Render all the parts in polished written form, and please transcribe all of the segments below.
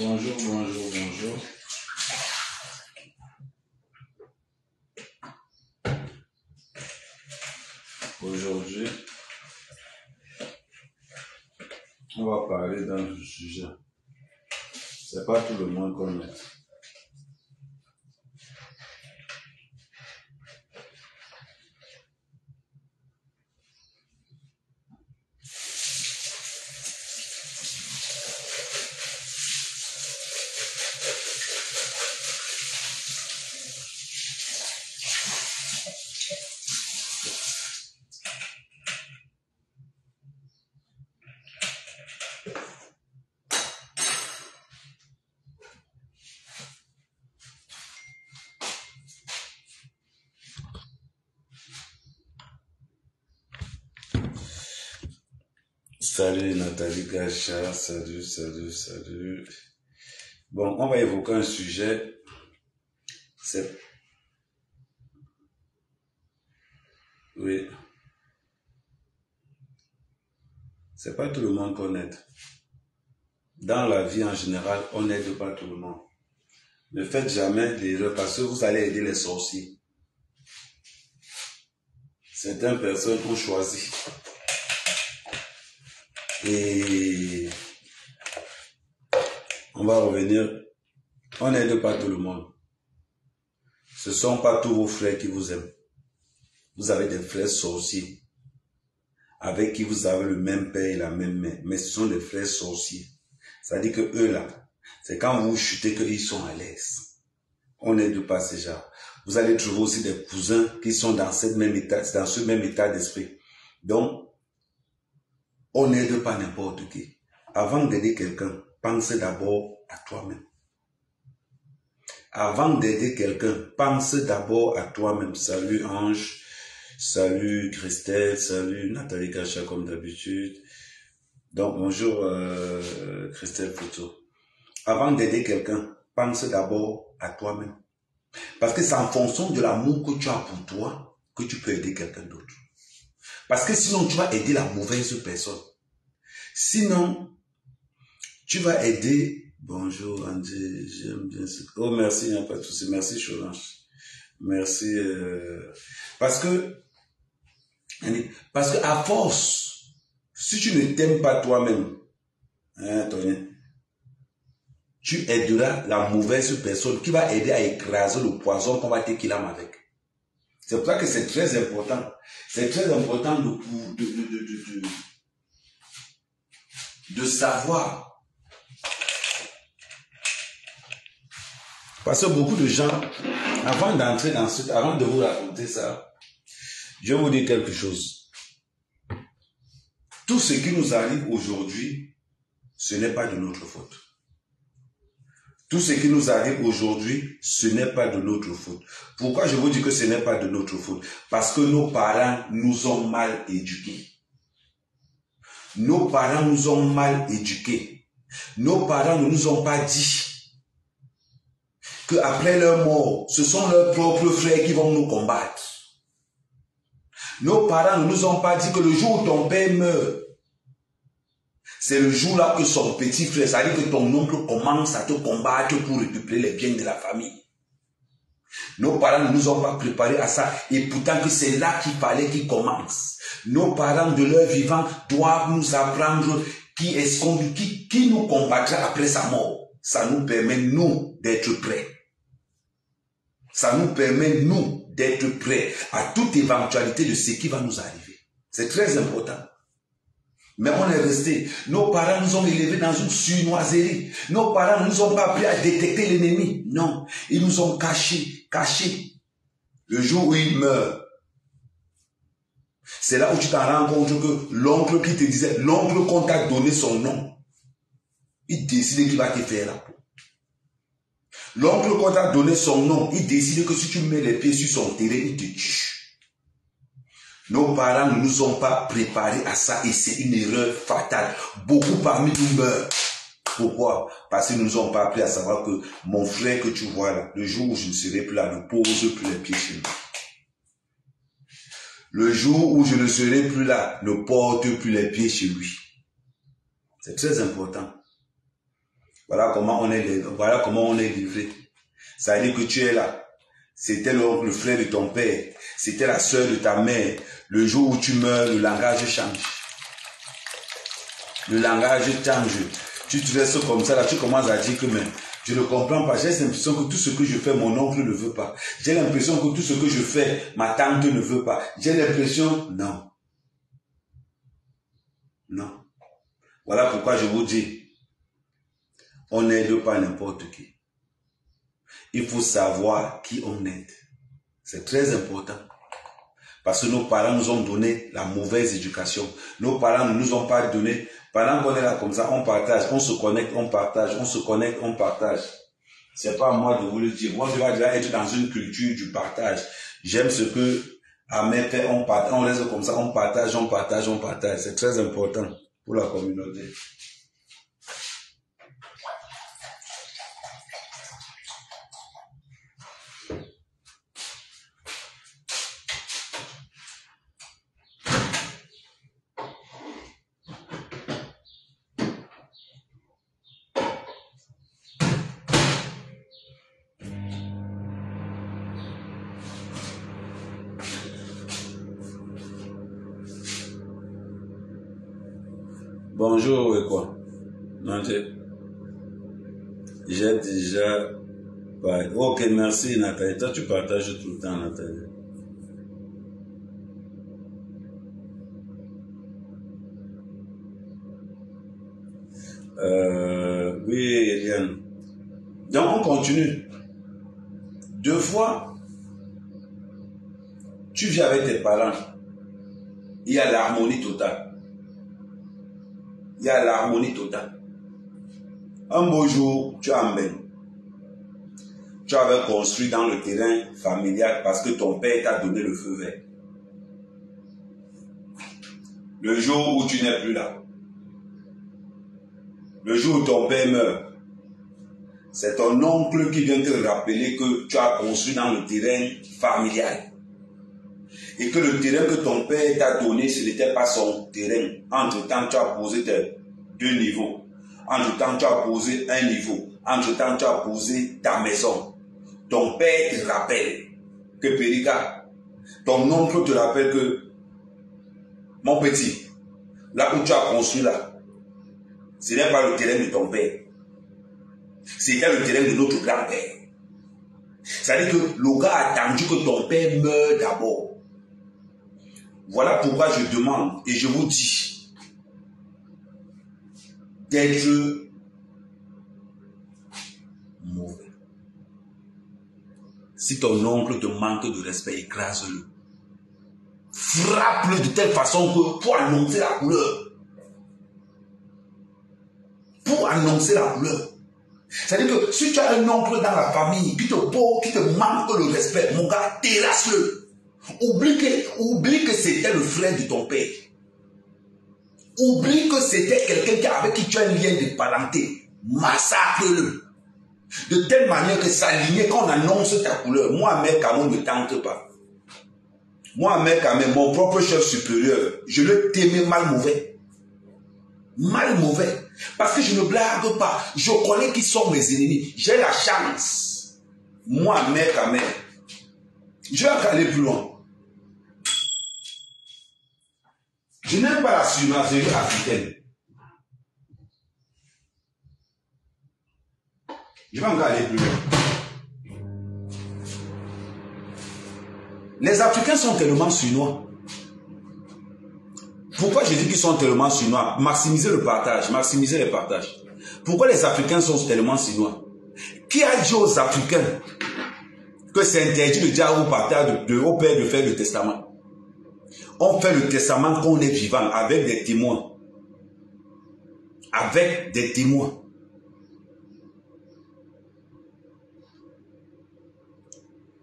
Bonjour, bonjour, bonjour. Aujourd'hui, on va parler d'un sujet. C'est pas tout le monde qu'on aime. Salut Nathalie Gacha, salut. Bon, on va évoquer un sujet. Oui. C'est pas tout le monde qu'on aide. Dans la vie en général, on n'aide pas tout le monde. Ne faites jamais l'erreur parce que vous allez aider les sorciers. Certaines personnes ont choisi. Et on va revenir. On n'aide pas tout le monde. Ce ne sont pas tous vos frères qui vous aiment. Vous avez des frères sorciers avec qui vous avez le même père et la même mère. Mais ce sont des frères sorciers. C'est-à-dire que eux là, c'est quand vous chutez qu'ils sont à l'aise. On n'aide pas ces gens. Vous allez trouver aussi des cousins qui sont dans ce même état d'esprit. Donc, on n'aide pas n'importe qui. Avant d'aider quelqu'un, pensez d'abord à toi-même. Avant d'aider quelqu'un, pense d'abord à toi-même. Salut Ange, salut Christelle, salut Nathalie Gacha comme d'habitude. Donc bonjour Christelle Photo. Avant d'aider quelqu'un, pense d'abord à toi-même. Parce que c'est en fonction de l'amour que tu as pour toi que tu peux aider quelqu'un d'autre. Parce que sinon tu vas aider la mauvaise personne. Sinon, tu vas aider... Bonjour Andy, j'aime bien ce... Oh merci, il n'y a pas de souci. Merci Cholange. Merci. Parce que à force, si tu ne t'aimes pas toi-même, hein, Tony, tu aideras la mauvaise personne qui va aider à écraser le poison qu'on va t'équilam avec. C'est pour ça que c'est très important. C'est très important de savoir. Parce que beaucoup de gens, avant d'entrer dans ce... Avant de vous raconter ça, je vais vous dire quelque chose. Tout ce qui nous arrive aujourd'hui, ce n'est pas de notre faute. Tout ce qui nous arrive aujourd'hui, ce n'est pas de notre faute. Pourquoi je vous dis que ce n'est pas de notre faute? Parce que nos parents nous ont mal éduqués. Nos parents nous ont mal éduqués. Nos parents ne nous ont pas dit qu'après leur mort, ce sont leurs propres frères qui vont nous combattre. Nos parents ne nous ont pas dit que le jour où ton père meurt, c'est le jour-là que son petit frère, c'est-à-dire que ton oncle commence à te combattre pour récupérer les biens de la famille. Nos parents ne nous ont pas préparés à ça. Et pourtant que c'est là qu'il fallait qu'ils commencent. Nos parents de leur vivant doivent nous apprendre qui nous combattra après sa mort. Ça nous permet, nous, d'être prêts. Ça nous permet, nous, d'être prêts à toute éventualité de ce qui va nous arriver. C'est très important. Mais on est resté. Nos parents nous ont élevés dans une surnoiserie. Nos parents ne nous ont pas appris à détecter l'ennemi. Non. Ils nous ont cachés. Le jour où ils meurent. C'est là où tu t'en rends compte que l'oncle qui te disait, l'oncle qu'on t'a donné son nom, il décide qu'il va te faire la peau. L'oncle qu'on t'a donné son nom, il décide que si tu mets les pieds sur son terrain, il te tue. Nos parents ne nous ont pas préparés à ça et c'est une erreur fatale. Beaucoup parmi nous meurent. Pourquoi? Parce qu'ils ne nous ont pas appris à savoir que mon frère que tu vois là, le jour où je ne serai plus là, ne pose plus les pieds chez moi. Le jour où je ne serai plus là, ne porte plus les pieds chez lui. C'est très important. Voilà comment on est livré. Ça veut dire que tu es là. C'était le frère de ton père. C'était la sœur de ta mère. Le jour où tu meurs, le langage change. Le langage change. Tu te laisses comme ça, là, tu commences à dire que mais, je ne comprends pas. J'ai l'impression que tout ce que je fais, mon oncle ne veut pas. J'ai l'impression que tout ce que je fais, ma tante ne veut pas. J'ai l'impression, non. Non. Voilà pourquoi je vous dis, on n'aide pas n'importe qui. Il faut savoir qui on aide. C'est très important. Parce que nos parents nous ont donné la mauvaise éducation. Nos parents ne nous ont pas donné. Pendant qu'on est là comme ça, on partage, on se connecte, on partage, on se connecte, on partage. C'est pas à moi de vous le dire. Moi, je vais déjà être dans une culture du partage. J'aime ce que Ahmed fait, on partage, on reste comme ça, on partage, on partage, on partage. C'est très important pour la communauté. Bonjour et quoi? Non, j'ai déjà... Ok, merci Nathalie. Toi, tu partages tout le temps, Nathalie. Oui, Eliane. Donc, on continue. 2 fois, tu vis avec tes parents. Il y a l'harmonie totale. Il y a l'harmonie totale. Un beau jour, tu as emmènes. Tu avais construit dans le terrain familial parce que ton père t'a donné le feu vert. Le jour où tu n'es plus là, le jour où ton père meurt, c'est ton oncle qui vient te rappeler que tu as construit dans le terrain familial. Et que le terrain que ton père t'a donné, ce n'était pas son terrain. Entre-temps, tu as posé tes 2 niveaux. Entre-temps, tu as posé un niveau. Entre-temps, tu as posé ta maison. Ton père te rappelle que Périka, ton oncle te rappelle que, mon petit, là où tu as construit là, ce n'est pas le terrain de ton père. C'était le terrain de notre grand-père. C'est-à-dire que le gars a attendu que ton père meure d'abord. Voilà pourquoi je demande et je vous dis d'être mauvais. Si ton oncle te manque de respect, écrase-le. Frappe-le de telle façon que pour annoncer la couleur. Pour annoncer la couleur. C'est-à-dire que si tu as un oncle dans la famille qui te manque le respect, mon gars, terrasse-le. Oublie que c'était le frère de ton père. Oublie que c'était quelqu'un avec qui tu as un lien de parenté. Massacre-le. De telle manière que s'aligner quand on annonce ta couleur. Moi, mec, Cameroun ne tente pas. Moi, mec, mon propre chef supérieur, je le t'aimais mal mauvais. Mal mauvais. Parce que je ne blague pas. Je connais qui sont mes ennemis. J'ai la chance. Moi, mec, je vais aller plus loin. Je n'aime pas la surenchère africaine. Je vais encore aller plus loin. Les Africains sont tellement suinois. Pourquoi je dis qu'ils sont tellement suinois? Maximiser le partage, maximiser les partages. Pourquoi les Africains sont tellement suinois? Qui a dit aux Africains que c'est interdit de dire au père de faire le testament? On fait le testament quand on est vivant, avec des témoins. Avec des témoins.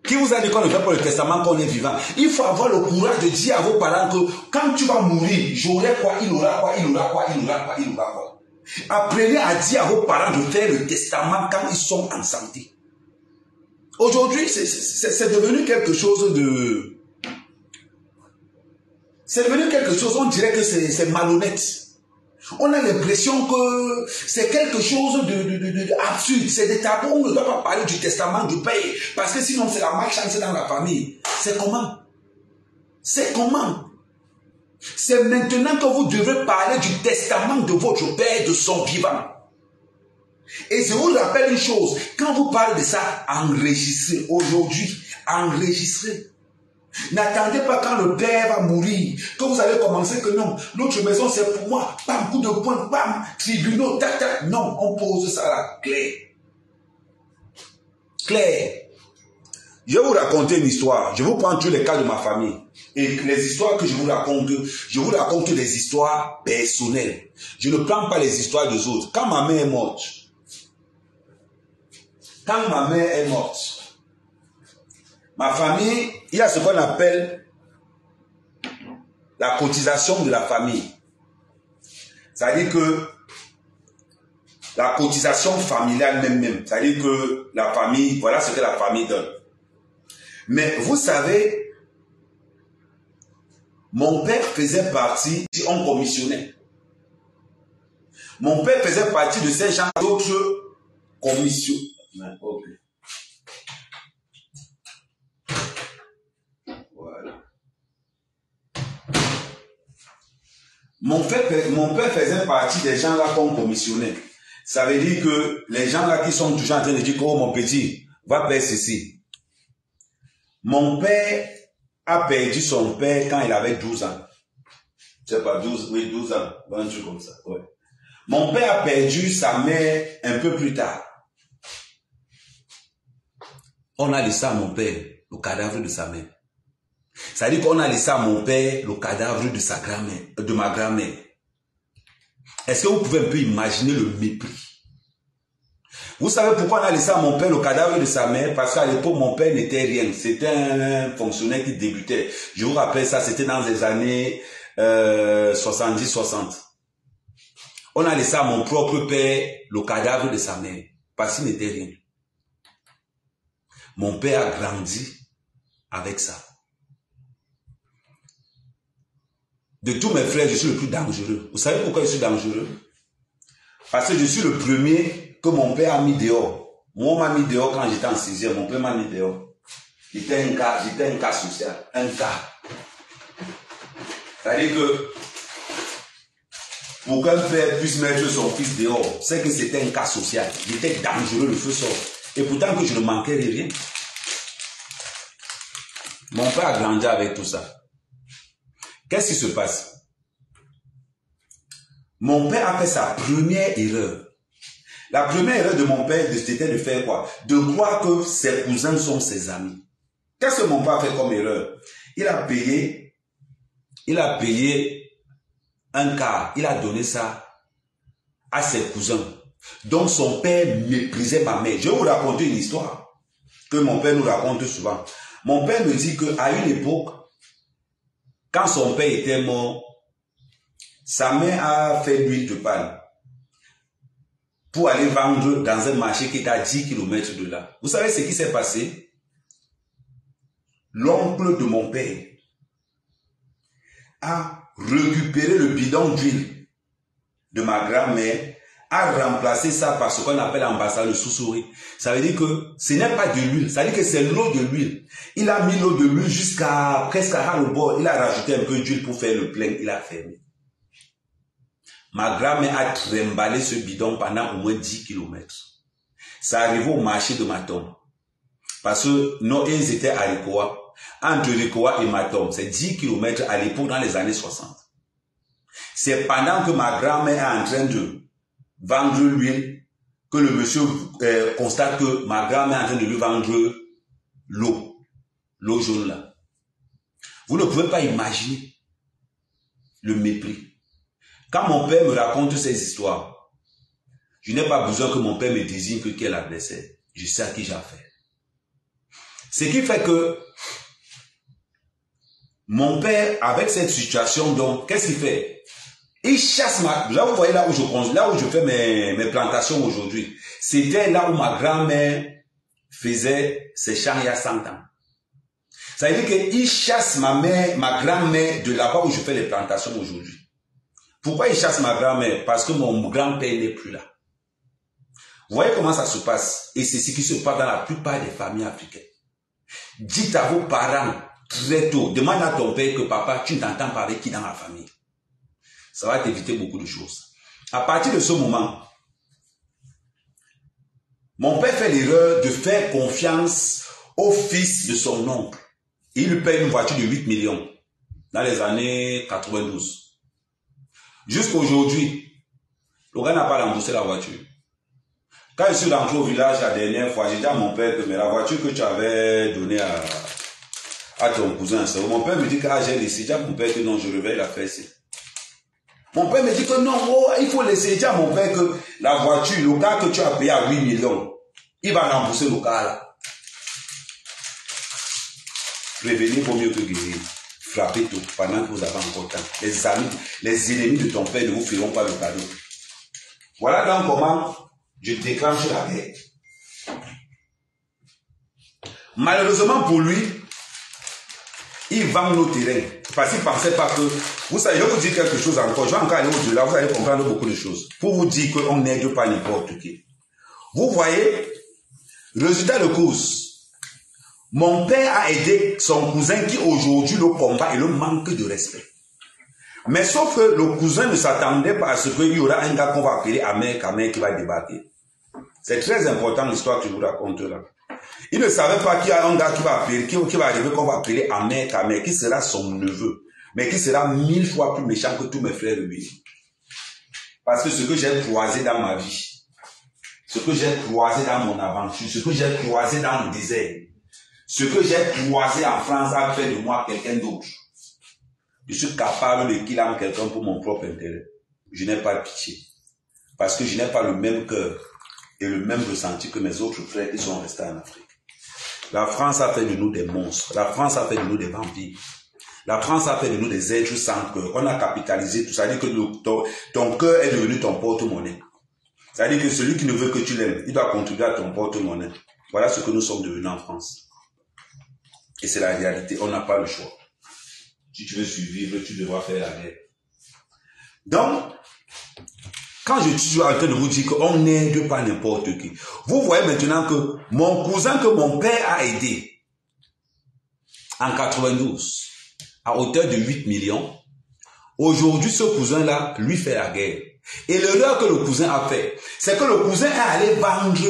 Qui vous a dit qu'on ne fait pas le testament quand on est vivant? Il faut avoir le courage de dire à vos parents que quand tu vas mourir, j'aurai quoi, il aura quoi, il aura quoi, il aura quoi, il aura quoi. Apprenez à dire à vos parents de faire le testament quand ils sont en santé. Aujourd'hui, c'est devenu quelque chose de... C'est devenu quelque chose, on dirait que c'est malhonnête. On a l'impression que c'est quelque chose d'absurde. C'est des tabous. On ne doit pas parler du testament du père. Parce que sinon, c'est la malchance dans la famille. C'est comment? C'est comment? C'est maintenant que vous devez parler du testament de votre père, de son vivant. Et je vous rappelle une chose. Quand vous parlez de ça, enregistrez. Aujourd'hui, enregistrez. N'attendez pas quand le père va mourir, que vous allez commencer que non, notre maison c'est pour moi, bam, coup de poing, bam, tribunaux, tac, tac. Non, on pose ça là, clair. Clair. Je vais vous raconter une histoire. Je vous prends tous les cas de ma famille. Et les histoires que je vous raconte des histoires personnelles. Je ne prends pas les histoires des autres. Quand ma mère est morte, ma famille, il y a ce qu'on appelle la cotisation de la famille. C'est-à-dire que la cotisation familiale même. C'est-à-dire que la famille, voilà ce que la famille donne. Mais vous savez, mon père faisait partie, on commissionnait. Mon père faisait partie de ces gens d'autres commissions. Voilà. Mon père faisait partie des gens là qu'on commissionnait. Ça veut dire que les gens là qui sont toujours en train de dire, oh mon petit, va faire ceci. Mon père a perdu son père quand il avait 12 ans. Je sais pas, 12 ans, un truc comme ça. Ouais. Mon père a perdu sa mère un peu plus tard. On a laissé à mon père le cadavre de sa mère. Ça veut dire qu'on a laissé à mon père le cadavre de sa grand-mère, de ma grand-mère. Est-ce que vous pouvez un peu imaginer le mépris? Vous savez pourquoi on a laissé à mon père le cadavre de sa mère? Parce qu'à l'époque, mon père n'était rien. C'était un fonctionnaire qui débutait. Je vous rappelle ça, c'était dans les années 70-60. On a laissé à mon propre père le cadavre de sa mère. Parce qu'il n'était rien. Mon père a grandi avec ça. De tous mes frères, je suis le plus dangereux. Vous savez pourquoi je suis dangereux? Parce que je suis le premier que mon père a mis dehors. Moi, on m'a mis dehors quand j'étais en 6e. Mon père m'a mis dehors. J'étais un cas social. Un cas. C'est-à-dire que pour qu'un père puisse mettre son fils dehors, c'est que c'était un cas social. J'étais dangereux, le feu sort. Et pourtant que je ne manquais de rien. Mon père a grandi avec tout ça. Qu'est-ce qui se passe? Mon père a fait sa première erreur. La première erreur de mon père, c'était de faire quoi? De croire que ses cousins sont ses amis. Qu'est-ce que mon père a fait comme erreur? Il a payé un quart. Il a donné ça à ses cousins. Donc son père méprisait ma mère. Je vais vous raconter une histoire que mon père nous raconte souvent. Mon père me dit qu'à une époque, quand son père était mort, sa mère a fait l'huile de palme pour aller vendre dans un marché qui est à 10 km de là. Vous savez ce qui s'est passé? L'oncle de mon père a récupéré le bidon d'huile de ma grand-mère, a remplacé ça par ce qu'on appelle en Bassa le sous-souris. Ça veut dire que ce n'est pas de l'huile, ça veut dire que c'est l'eau de l'huile. Il a mis l'eau de l'huile jusqu'à presque à le bord. Il a rajouté un peu d'huile pour faire le plein. Il a fermé. Ma grand-mère a trimballé ce bidon pendant au moins 10 km. Ça arrivait au marché de Matom. Parce que ils étaient à Rikoa. Entre Rikoa et Matom, c'est 10 km à l'époque dans les années 60. C'est pendant que ma grand-mère est en train de vendre l'huile que le monsieur constate que ma grand-mère est en train de lui vendre l'eau jaune là. Vous ne pouvez pas imaginer le mépris. Quand mon père me raconte ces histoires, je n'ai pas besoin que mon père me désigne qui est l'adversaire. Je sais à qui j'ai affaire. Ce qui fait que mon père, avec cette situation, donc, qu'est-ce qu'il fait? Il chasse là, vous voyez là où je fais mes plantations aujourd'hui. C'était là où ma grand-mère faisait ses champs il y a 100 ans. Ça veut dire qu'il chasse ma grand-mère de là-bas où je fais les plantations aujourd'hui. Pourquoi il chasse ma grand-mère? Parce que mon grand-père n'est plus là. Vous voyez comment ça se passe? Et c'est ce qui se passe dans la plupart des familles africaines. Dites à vos parents très tôt, demande à ton père que papa, tu ne t'entends pas avec qui dans la famille. Ça va t'éviter beaucoup de choses. À partir de ce moment, mon père fait l'erreur de faire confiance au fils de son oncle. Il lui paye une voiture de 8 millions dans les années 92. Jusqu'à aujourd'hui, le gars n'a pas remboursé la voiture. Quand je suis rentré au village la dernière fois, j'ai dit à mon père que mais la voiture que tu avais donnée à ton cousin, mon père me dit que j'ai laissé. J'ai dit à mon père que non, je réveille la fesse. Mon père me dit que non, oh, il faut laisser. J'ai dit à mon père que la voiture, le cas que tu as payé à 8 millions, il va rembourser le cas là. Prévenir vaut mieux que guérir. Frappez tout pendant que vous avez encore temps. Les amis, les ennemis de ton père ne vous feront pas le cadeau. Voilà donc comment je déclenche la guerre. Malheureusement pour lui, il vend nos terrains. Parce qu'il ne pensait pas que... Vous savez, je vais vous dire quelque chose encore. Je vais encore aller au-delà. Vous allez comprendre beaucoup de choses. Pour vous dire qu'on n'aide pas n'importe qui. Vous voyez, résultat de course. Mon père a aidé son cousin qui aujourd'hui le combat et le manque de respect. Mais sauf que le cousin ne s'attendait pas à ce qu'il y aura un gars qu'on va appeler Ahmed Kamer qui va débarquer. C'est très important l'histoire que je vous raconte là. Il ne savait pas qu'il y a un gars qui va appeler, qui va arriver qu'on va appeler Ahmed Kamer, qui sera son neveu, mais qui sera 1000 fois plus méchant que tous mes frères lui. Parce que ce que j'ai croisé dans ma vie, ce que j'ai croisé dans mon aventure, ce que j'ai croisé dans le désert, ce que j'ai croisé en France a fait de moi quelqu'un d'autre. Je suis capable de killer quelqu'un pour mon propre intérêt. Je n'ai pas de pitié. Parce que je n'ai pas le même cœur et le même ressenti que mes autres frères qui sont restés en Afrique. La France a fait de nous des monstres. La France a fait de nous des vampires. La France a fait de nous des êtres sans cœur. On a capitalisé tout ça. C'est-à-dire que ton cœur est devenu ton porte-monnaie. C'est-à-dire que celui qui ne veut que tu l'aimes, il doit contribuer à ton porte-monnaie. Voilà ce que nous sommes devenus en France. Et c'est la réalité. On n'a pas le choix. Si tu veux survivre, tu devras faire la guerre. Donc, quand je suis en train de vous dire qu'on n'aide pas n'importe qui, vous voyez maintenant que mon cousin que mon père a aidé en 92, à hauteur de 8 millions, aujourd'hui ce cousin-là lui fait la guerre. Et l'erreur que le cousin a fait, c'est que le cousin est allé vendre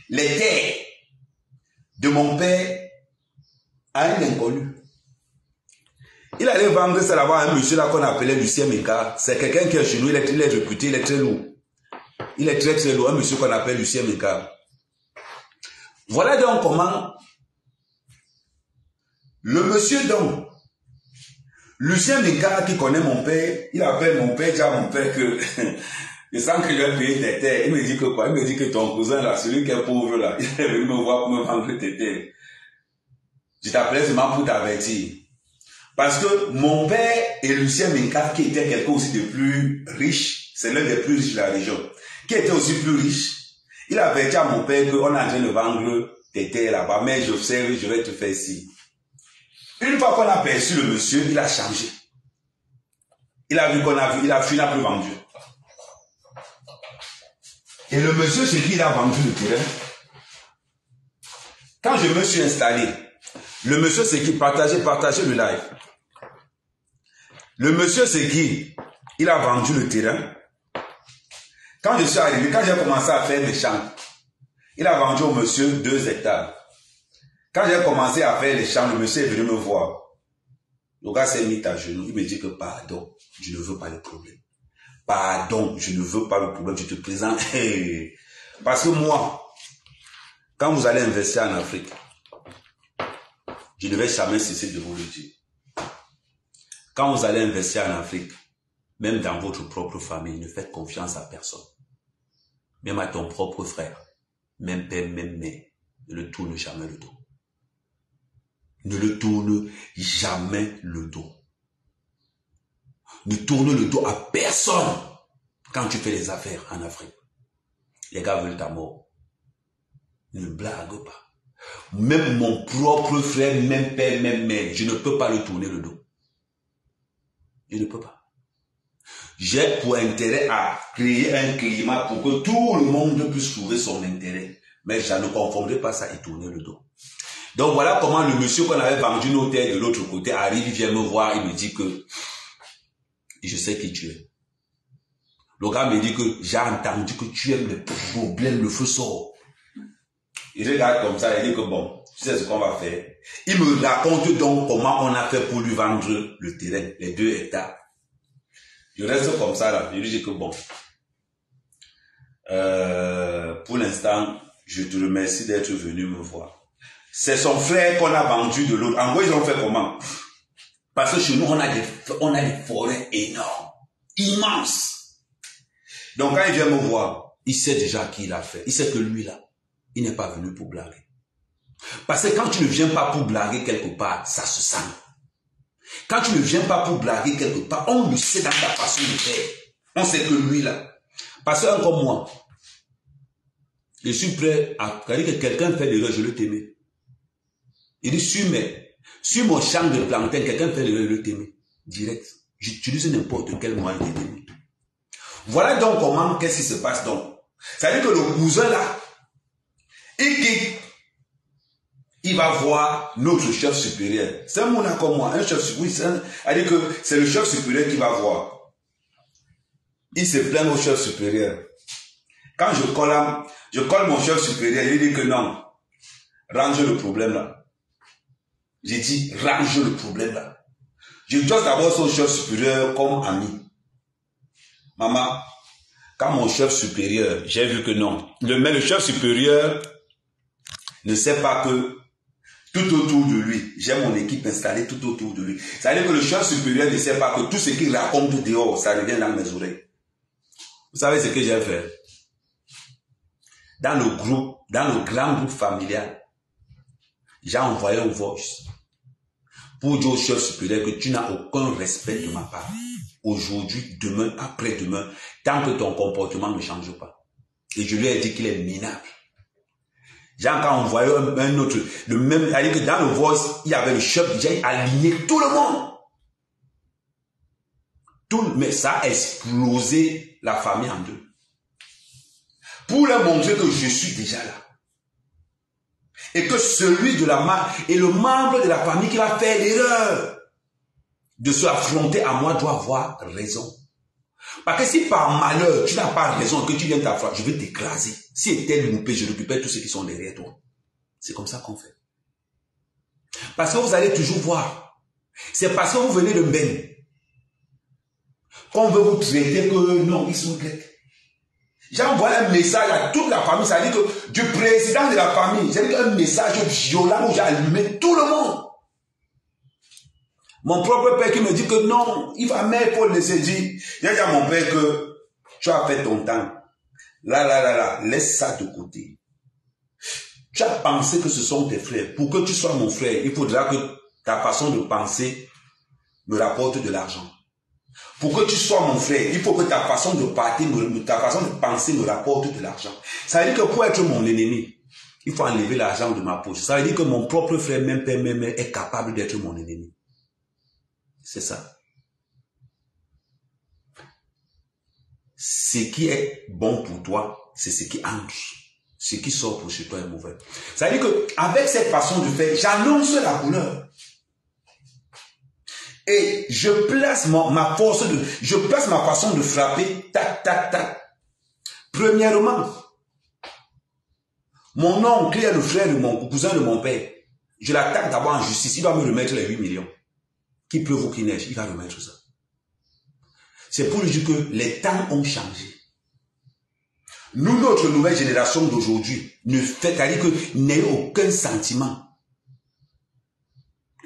les terres de mon père à un inconnu. Il allait vendre ça là-bas à un monsieur là qu'on appelait Lucien Menka. C'est quelqu'un qui est chez nous, il est réputé, il est très lourd. Il est très très lourd, un monsieur qu'on appelle Lucien Menka. Voilà donc comment le monsieur donc, Lucien Menka qui connaît mon père, il appelle mon père, dit à mon père que je sens qu'il a payé tes terres. Il me dit que quoi? Il me dit que ton cousin là, celui qui est pauvre là, il est venu me voir pour me vendre tes terres. Je t'appelais seulement pour t'avertir. Parce que mon père et Lucien Menka, qui était quelqu'un aussi de plus riche, c'est l'un des plus riches de la région, qui était aussi plus riche, il avait dit à mon père qu'on est en train de vendre des terres là-bas, mais j'observe, je vais te faire ci. Une fois qu'on a aperçu le monsieur, il a changé. Il a vu il a fui, il n'a plus vendu. Et le monsieur, c'est qui il a vendu le terrain. Quand je me suis installé, le monsieur, c'est qui partagez le live. Le monsieur, c'est qui il a vendu le terrain. Quand je suis arrivé, quand j'ai commencé à faire mes champs, il a vendu au monsieur 2 hectares. Quand j'ai commencé à faire les champs, le monsieur est venu me voir. Le gars s'est mis à genoux. Il me dit que pardon, je ne veux pas le problème. Pardon, je ne veux pas le problème. Je te présente. Parce que moi, quand vous allez investir en Afrique, je ne vais jamais cesser de vous le dire. Quand vous allez investir en Afrique, même dans votre propre famille, ne faites confiance à personne. Même à ton propre frère, même père, même mère, ne le tourne jamais le dos. Ne le tourne jamais le dos. Ne tourne le dos à personne quand tu fais les affaires en Afrique. Les gars veulent ta mort. Ne blague pas. Même mon propre frère, même père, même mère, je ne peux pas lui tourner le dos. Je ne peux pas. J'ai pour intérêt à créer un climat pour que tout le monde puisse trouver son intérêt. Mais je ne confondais pas ça et tourner le dos. Donc voilà comment le monsieur qu'on avait vendu nos terres de l'autre côté arrive, il vient me voir, il me dit que je sais qui tu es. Le gars me dit que j'ai entendu que tu aimes les problèmes, le feu sort. Il regarde comme ça, il dit que bon, tu sais ce qu'on va faire. Il me raconte donc comment on a fait pour lui vendre le terrain, les 2 hectares. Je reste comme ça là, je lui dis que bon, pour l'instant, je te remercie d'être venu me voir. C'est son frère qu'on a vendu de l'autre. En gros, ils ont fait comment? Parce que chez nous, on a des forêts énormes, immenses. Donc quand il vient me voir, il sait déjà qui il a fait. Il sait que lui là, il n'est pas venu pour blaguer. Parce que quand tu ne viens pas pour blaguer quelque part, ça se sent. Quand tu ne viens pas pour blaguer quelque part, on le sait dans ta façon de faire. On sait que lui là. Parce qu'un comme moi, je suis prêt à dire que quelqu'un fait l'erreur, je le t'aimer. Il dit, sur mon champ de plantain, quelqu'un fait l'erreur, je le t'aimer. Direct. J'utilise n'importe quel moyen de t'aimer. Voilà donc comment, qu'est-ce qui se passe donc. C'est-à-dire que le cousin là, il va voir notre chef supérieur. C'est un monde comme moi, un chef supérieur. C'est-à-dire que c'est le chef supérieur qui va voir. Il se plaint au chef supérieur. Quand je colle mon chef supérieur, il dit que non, range le problème là. J'ai dit, range le problème là. Je dois d'abord son chef supérieur comme ami. Maman, quand mon chef supérieur, j'ai vu que non. Mais le chef supérieur ne sait pas que tout autour de lui, j'ai mon équipe installée tout autour de lui. C'est-à-dire que le chef supérieur ne sait pas que tout ce qu'il raconte dehors, ça revient dans mes oreilles. Vous savez ce que j'ai fait? Dans le grand groupe familial, j'ai envoyé un voice pour dire au chef supérieur que tu n'as aucun respect de ma part. Aujourd'hui, demain, après-demain, tant que ton comportement ne change pas. Et je lui ai dit qu'il est minable. J'ai encore envoyé un autre, le même, c'est-à-dire que dans le voice, il y avait le chef, j'ai aligné tout le monde. Mais ça a explosé la famille en deux. Pour leur montrer que je suis déjà là. Et que celui de et le membre de la famille qui va faire l'erreur de se affronter à moi doit avoir raison. Parce que si par malheur, tu n'as pas raison, que tu viens t'affronter, je vais t'écraser. Si était loupé, je récupère tous ceux qui sont derrière toi. C'est comme ça qu'on fait. Parce que vous allez toujours voir. C'est parce que vous venez de Ben qu'on veut vous traiter que non, ils sont grecs. J'ai envoyé un message à toute la famille, ça veut dire que du président de la famille, j'ai dit un message violent où j'ai allumé tout le monde. Mon propre père qui me dit que non, il va mettre pour laisser dire. J'ai dit à mon père que tu as fait ton temps. Là, laisse ça de côté. Tu as pensé que ce sont tes frères. Pour que tu sois mon frère, il faudra que ta façon de penser me rapporte de l'argent. Pour que tu sois mon frère, il faut que ta façon de partir, ta façon de penser me rapporte de l'argent. Ça veut dire que pour être mon ennemi, il faut enlever l'argent de ma poche. Ça veut dire que mon propre frère, même père, même mère, est capable d'être mon ennemi. C'est ça. Ce qui est bon pour toi, c'est ce qui entre. Ce qui sort pour chez toi est mauvais. Ça veut dire qu'avec cette façon de faire, j'annonce la couleur. Et je place ma façon de frapper, tac, tac, tac. Premièrement, mon oncle est le frère de mon cousin de mon père. Je l'attaque d'abord en justice. Il doit me remettre les 8 millions. Qu'il pleuve ou qu'il neige, il va remettre ça. C'est pour lui dire que les temps ont changé. Nous, notre nouvelle génération d'aujourd'hui, c'est-à-dire que n'ayez aucun sentiment.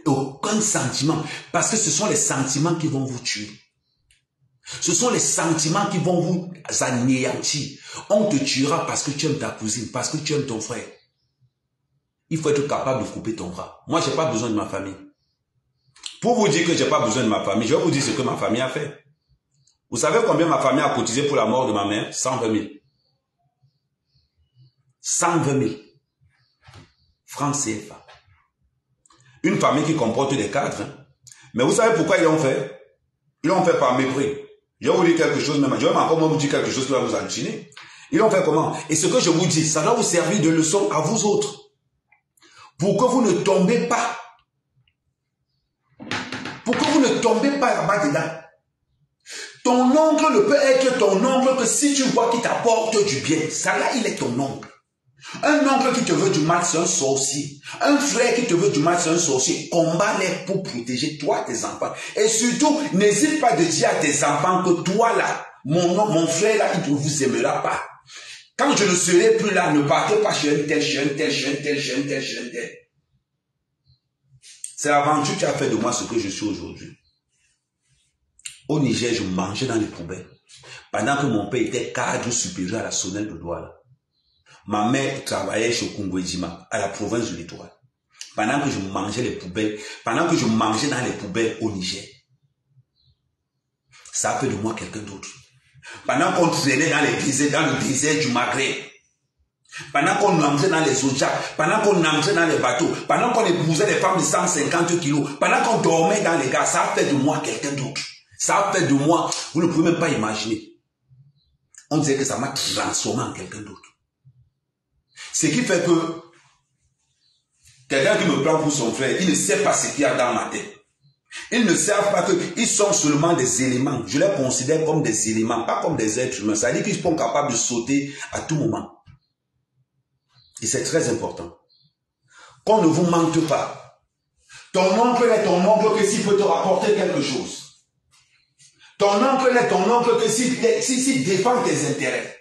Aucun sentiment. Parce que ce sont les sentiments qui vont vous tuer. Ce sont les sentiments qui vont vous anéantir. On te tuera parce que tu aimes ta cousine, parce que tu aimes ton frère. Il faut être capable de couper ton bras. Moi, je n'ai pas besoin de ma famille. Pour vous dire que je n'ai pas besoin de ma famille, je vais vous dire ce que ma famille a fait. Vous savez combien ma famille a cotisé pour la mort de ma mère? 120 000. 120 000 francs CFA. Une famille qui comporte des cadres. Hein. Mais vous savez pourquoi ils l'ont fait? Ils l'ont fait par mépris. Je vais vous dire quelque chose, même. Je vais encore vous dire quelque chose qui va vous halluciner. Ils ont fait comment? Et ce que je vous dis, ça doit vous servir de leçon à vous autres. Pour que vous ne tombez pas. Pour que vous ne tombez pas là-bas dedans. Ton oncle ne peut être ton oncle que si tu vois qu'il t'apporte du bien. Ça là, il est ton oncle. Un oncle qui te veut du mal, c'est un sorcier. Un frère qui te veut du mal, c'est un sorcier. Combat-les pour protéger toi, tes enfants. Et surtout, n'hésite pas de dire à tes enfants que toi là, mon frère là, il ne vous aimera pas. Quand je ne serai plus là, ne partez pas chez un tel, chez un tel, chez un tel, chez un tel, chez un tel. C'est l'aventure qui a fait de moi ce que je suis aujourd'hui. Au Niger, je mangeais dans les poubelles. Pendant que mon père était cadre supérieur à la Sonnelle de Douala. Ma mère travaillait chez Kungwejima, à la province du Littoral. Pendant que je mangeais les poubelles, pendant que je mangeais dans les poubelles au Niger. Ça a fait de moi quelqu'un d'autre. Pendant qu'on traînait dans le désert du Maghreb. Pendant qu'on entrait dans les Ojak, pendant qu'on entrait dans les bateaux, pendant qu'on épousait les femmes de 150 kilos, pendant qu'on dormait dans les gars, ça a fait de moi quelqu'un d'autre. Ça a fait de moi, vous ne pouvez même pas imaginer. On disait que ça m'a transformé en quelqu'un d'autre. Ce qui fait que quelqu'un qui me prend pour son frère, il ne sait pas ce qu'il y a dans ma tête. Ils ne savent pas qu'ils sont seulement des éléments. Je les considère comme des éléments, pas comme des êtres humains. Ça veut dire qu'ils sont capables de sauter à tout moment. Et c'est très important. Qu'on ne vous mente pas. Ton oncle est ton oncle que s'il peut te rapporter quelque chose. Ton oncle n'est ton oncle que s'il défend tes intérêts.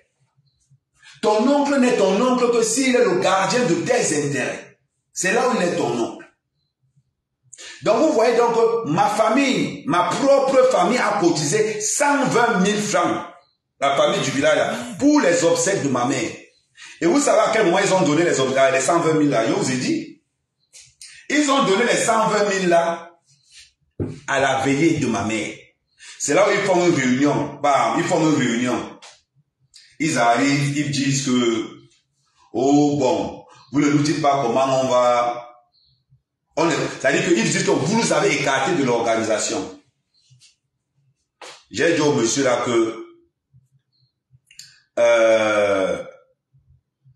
Ton oncle n'est ton oncle que s'il est le gardien de tes intérêts. C'est là où il est ton oncle. Donc vous voyez donc ma famille, ma propre famille a cotisé 120 000 francs, la famille du village là, pour les obsèques de ma mère. Et vous savez à quel moment ils ont donné les 120 000 là, je vous ai dit. Ils ont donné les 120 000 là à la veillée de ma mère. C'est là où ils font une réunion. Bam, ils font une réunion. Ils arrivent, ils disent que, oh bon, vous ne nous dites pas comment on va... C'est-à-dire qu'ils disent que vous nous avez écarté de l'organisation. J'ai dit au monsieur là que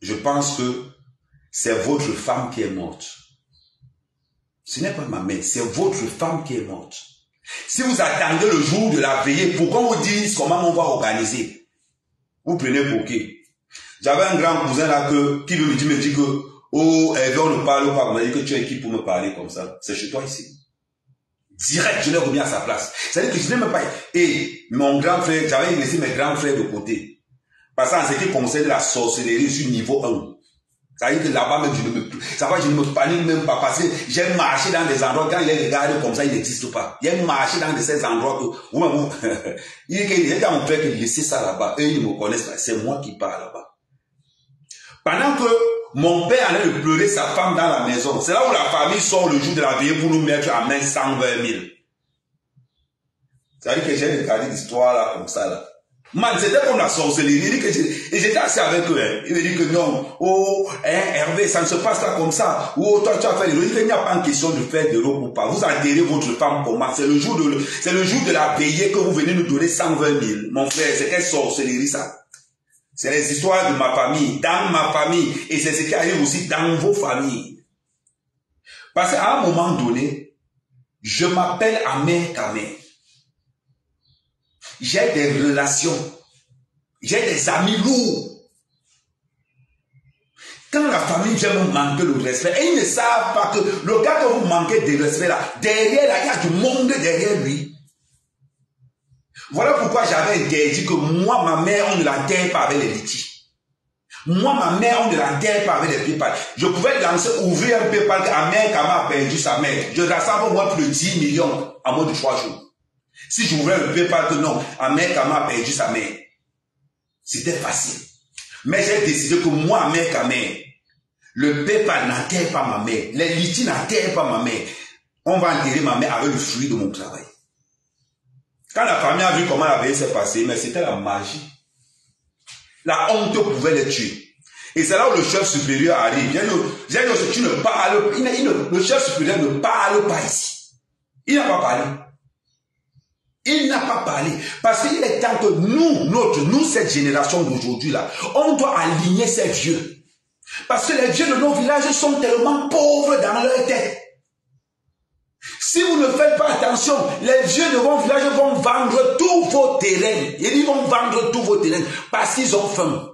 je pense que c'est votre femme qui est morte. Ce n'est pas ma mère, c'est votre femme qui est morte. Si vous attendez le jour de la veillée pour qu'on vous dise comment on va organiser, vous prenez pour qui? J'avais un grand cousin là qui me dit que oh, on ne parle pas, on m'a dit que tu es qui pour me parler comme ça? C'est chez toi ici. Direct, je l'ai remis à sa place. C'est-à-dire que je n'ai même pas... Et mon grand frère, j'avais laissé mes grands frères de côté. Parce qu'en ce qui concerne la sorcellerie, je suis niveau 1. C'est-à-dire que là-bas même, je ne me panique même pas. Parce que j'ai marché dans des endroits, quand il les regarde comme ça, il n'existe pas. J'ai marché dans ces endroits que... il dit à mon frère que laissez ça là-bas. Eux, ils me connaissent là. C'est moi qui parle là-bas. Pendant que mon père allait de pleurer sa femme dans la maison. C'est là où la famille sort le jour de la veillée pour nous mettre à main 120 000. C'est-à-dire que j'ai regardé l'histoire là, comme ça là. Man, c'était comme la sorcellerie. Et j'étais assis avec eux. Hein. Il me dit que non. Oh, hein, Hervé, ça ne se passe pas comme ça. Oh, toi, tu as fait l'eau. Il n'y a pas une question de faire de l'eau ou pas. Vous enterrez votre femme comment? C'est le jour de la veillée que vous venez nous donner 120 000. Mon frère, c'est quelle sorcellerie ça? C'est les histoires de ma famille, dans ma famille. Et c'est ce qui arrive aussi dans vos familles. Parce qu'à un moment donné, je m'appelle Amer Kamer. J'ai des relations. J'ai des amis lourds. Quand la famille vient me manquer le respect, et ils ne savent pas que le gars que vous manquez de respect là, derrière là, il y a du monde derrière lui. Voilà pourquoi j'avais interdit que moi, ma mère, on ne l'enterre pas avec les litiges. Moi, ma mère, on ne l'enterre pas avec les PayPal. Je pouvais lancer, ouvrir un PayPal qu'Amer Kamer a perdu sa mère. Je rassemble au moins plus de 10 millions en moins de 3 jours. Si j'ouvrais le PayPal que non, Amer Kamer a perdu sa mère. C'était facile. Mais j'ai décidé que moi, Amer Kamer, le PayPal n'enterre pas ma mère. Les litiges n'enterrent pas ma mère. On va enterrer ma mère avec le fruit de mon travail. Quand la famille a vu comment la veille s'est passée, mais c'était la magie. La honte pouvait les tuer. Et c'est là où le chef supérieur arrive. J'ai dit, tu ne parles pas. Le chef supérieur ne parle pas ici. Il n'a pas parlé. Il n'a pas parlé. Parce qu'il est temps que nous, cette génération d'aujourd'hui là, on doit aligner ces vieux. Parce que les vieux de nos villages sont tellement pauvres dans leur tête. Si vous ne faites pas attention, les vieux de vos villages vont vendre tous vos terrains. Ils vont vendre tous vos terrains parce qu'ils ont faim.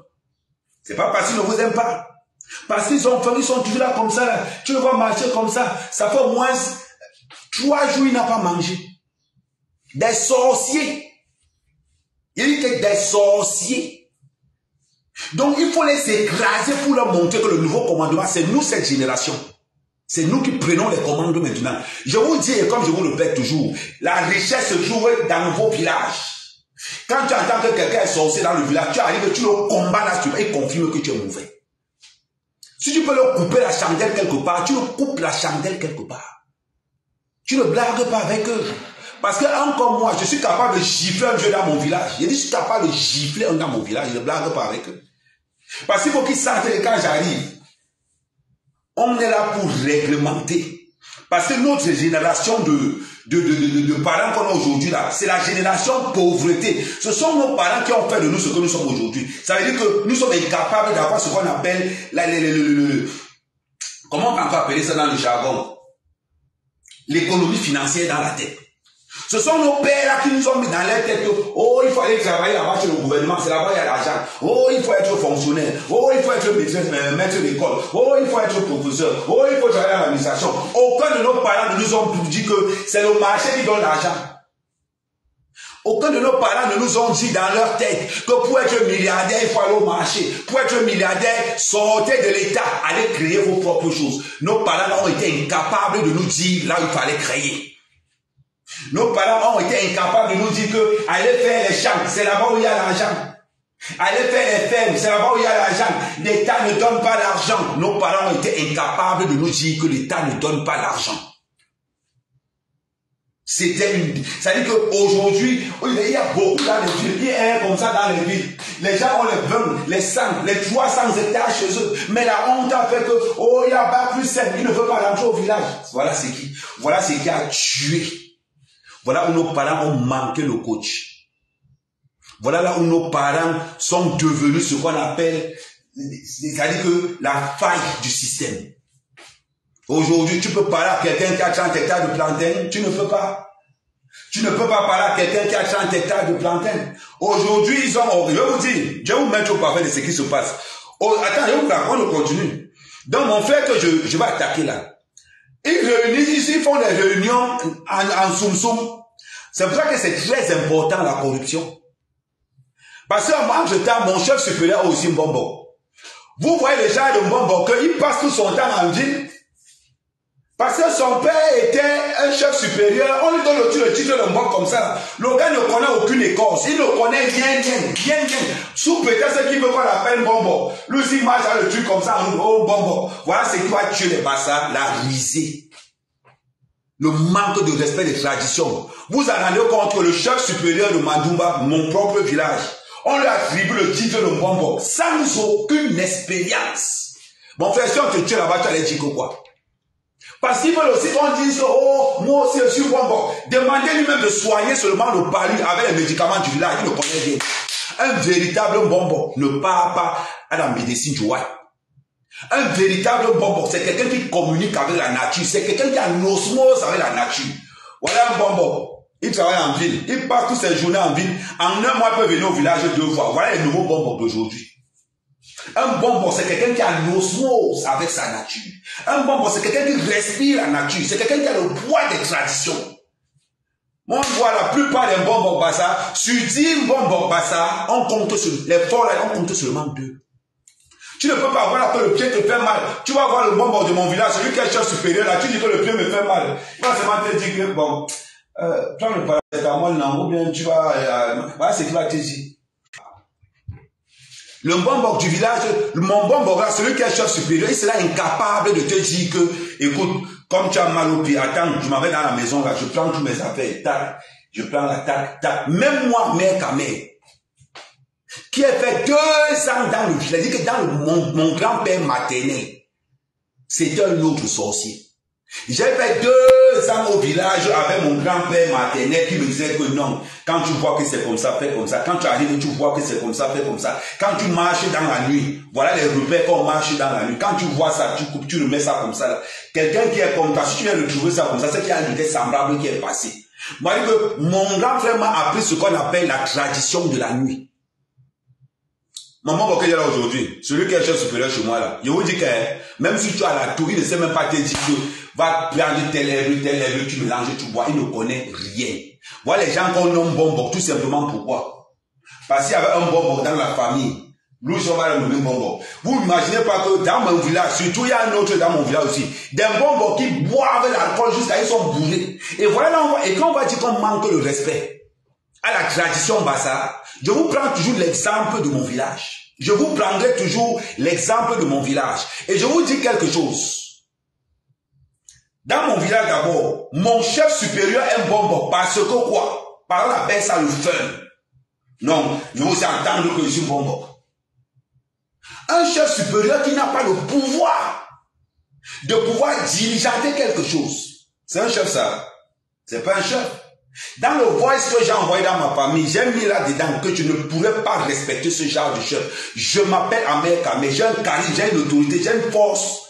C'est pas parce qu'ils ne vous aiment pas. Parce qu'ils ont faim, ils sont toujours là comme ça. Là. Tu le vois marcher comme ça. Ça fait au moins 3 jours, il n'a pas mangé. Des sorciers. Il dit que des sorciers. Donc il faut les écraser pour leur montrer que le nouveau commandement, c'est nous cette génération. C'est nous qui prenons les commandes maintenant. Je vous dis, et comme je vous le répète toujours, la richesse se trouve dans vos villages. Quand tu entends que quelqu'un est sorcier dans le village, tu arrives, tu le combats là, il confirme que tu es mauvais. Si tu peux le couper la chandelle quelque part, tu le coupes la chandelle quelque part. Tu ne blagues pas avec eux. Parce que encore moi, je suis capable de gifler un vieux dans mon village. Je dis, je suis capable de gifler un dans mon village, je ne blague pas avec eux. Parce qu'il faut qu'ils sentent que quand j'arrive, on est là pour réglementer. Parce que notre génération de parents qu'on a aujourd'hui là, c'est la génération pauvreté. Ce sont nos parents qui ont fait de nous ce que nous sommes aujourd'hui. Ça veut dire que nous sommes incapables d'avoir ce qu'on appelle comment on peut appeler ça dans le jargon? L'économie financière dans la tête. Ce sont nos pères là qui nous ont mis dans leur tête que, oh, il faut aller travailler là-bas chez le gouvernement, c'est là-bas il y a l'argent. Oh, il faut être fonctionnaire. Oh, il faut être maître d'école. Oh, il faut être professeur. Oh, il faut travailler à l'administration. Aucun de nos parents ne nous ont dit que c'est le marché qui donne l'argent. Aucun de nos parents ne nous ont dit dans leur tête que pour être milliardaire, il faut aller au marché. Pour être milliardaire, sortez de l'État, allez créer vos propres choses. Nos parents ont été incapables de nous dire là où il fallait créer. Nos parents ont été incapables de nous dire que allez faire les champs, c'est là-bas où il y a l'argent. Allez faire les fermes, c'est là-bas où il y a l'argent. L'État ne donne pas l'argent. Nos parents ont été incapables de nous dire que l'État ne donne pas l'argent. C'est-à-dire qu'aujourd'hui, il y a beaucoup dans les villes, il y a un comme ça dans les villes. Les gens ont les 20, les 100, les 300 hectares chez eux. Mais la honte a fait que, oh, il y a pas plus simple, il ne veut pas rentrer au village. Voilà ce qui a tué. Voilà où nos parents ont manqué le coach. Voilà là où nos parents sont devenus ce qu'on appelle, c'est-à-dire que la faille du système. Aujourd'hui, tu peux parler à quelqu'un qui a 30 hectares de plantain, tu ne peux pas. Tu ne peux pas parler à quelqu'un qui a 30 hectares de plantain. Aujourd'hui, je vais vous dire, je vais vous mettre au parfait de ce qui se passe. Oh, attends, je vais vous raconter, on continue. Donc, mon frère que je vais attaquer là, ils réunissent ici, ils font des réunions en soum-soum. C'est pour ça que c'est très important la corruption. Parce que moi, mon chef supérieur aussi Mbombo. Vous voyez les gens de Mbombo, qu'il passe tout son temps en ville. Parce que son père était un chef supérieur, on lui donne le titre de Mbombo comme ça. Le gars ne connaît aucune écorce, il ne connaît rien. Sous peut-être qu'il veut qu'on l'appelle Mbombo. Lui aussi, il marche le truc comme ça, oh Mbombo. Voilà ce qui va tuer les bassins, la risée. Le manque de respect des traditions. Vous en rendez compte que le chef supérieur de Mandumba, mon propre village, on lui attribue le titre de Mbombo sans aucune expérience. Mon frère, si on te tue là-bas, tu allais dire quoi? Parce qu'ils veulent aussi qu'on dise, oh, moi aussi je suis Mbombo. Demandez lui-même de soigner seulement le palu avec les médicaments du village, il le connaît bien. Un véritable Mbombo ne part pas à la médecine du roi. Un véritable Mbombo, c'est quelqu'un qui communique avec la nature, c'est quelqu'un qui a une osmose avec la nature. Voilà un Mbombo. Il travaille en ville, il passe toutes ses journées en ville. En un mois, il peut venir au village 2 fois. Voilà les nouveaux Mbombo d'aujourd'hui. Un Mbombo, c'est quelqu'un qui a une osmose avec sa nature. Un Mbombo, c'est quelqu'un qui respire la nature. C'est quelqu'un qui a le poids des traditions. On voit la plupart des Mbombo Bassa, sur 10 Mbombo Bassa, on compte sur les forts, on compte seulement 2. Tu ne peux pas voir que le pied te fait mal. Tu vas voir le Mbombo de mon village, celui qui est chef supérieur, là, tu dis que le pied me fait mal. Il va seulement te dire que, bon, prends le paracétamol, non, ou bien tu vas, voilà ce qu'il va te dire. Le Mbombo du village, mon Mbombo, celui qui est chef supérieur, il sera incapable de te dire que, écoute, comme tu as mal au pied, attends, je m'en vais dans la maison, là, je prends tous mes affaires, tac, je prends la tac. Même moi, mère Kamel, qui a fait 2 ans dans le village, que dans mon grand-père maternel, c'était un autre sorcier. J'ai fait 2 ans au village avec mon grand-père maternel qui me disait que non, quand tu vois que c'est comme ça, fais comme ça. Quand tu arrives, tu vois que c'est comme ça, fais comme ça. Quand tu marches dans la nuit, voilà les repères qu'on marche dans la nuit. Quand tu vois ça, tu coupes, tu remets ça comme ça. Quelqu'un qui est comme ça, si tu viens de trouver ça comme ça, c'est qu'il y a un idée semblable qui est passé. Moi, je dis que mon grand frère m'a appris ce qu'on appelle la tradition de la nuit. Maman, pourquoi il est là aujourd'hui? Celui qui est chef supérieur chez moi là. Je vous dis que même si tu as la tour, il ne sait même pas te dire que va prendre tel lèvre, tu mélanges, tu bois. Il ne connaît rien. Voilà les gens qu'on nomme bonbon, tout simplement pourquoi? Parce qu'il y avait un bonbon dans la famille. Nous, on va le nommer bonbon. Vous n'imaginez pas que dans mon village, surtout il y a un autre dans mon village aussi, des bonbons qui boivent l'alcool jusqu'à ils sont bourrés. Et voilà là, et quand on va dire qu'on manque le respect à la tradition Bassa, je vous prends toujours l'exemple de mon village. Je vous prendrai toujours l'exemple de mon village. Et je vous dis quelque chose. Dans mon village d'abord, mon chef supérieur aime bonbon parce que quoi? Par exemple, on appelle ça le fun. Non, je vous entendre que je suis bonbon. Un chef supérieur qui n'a pas le pouvoir de pouvoir diriger quelque chose. C'est un chef ça. C'est pas un chef. Dans le voice que j'ai envoyé dans ma famille, j'ai mis là-dedans que je ne pourrais pas respecter ce genre de chef. Je m'appelle Ahmed Kamé, j'ai un charisme, j'ai une autorité, j'ai une force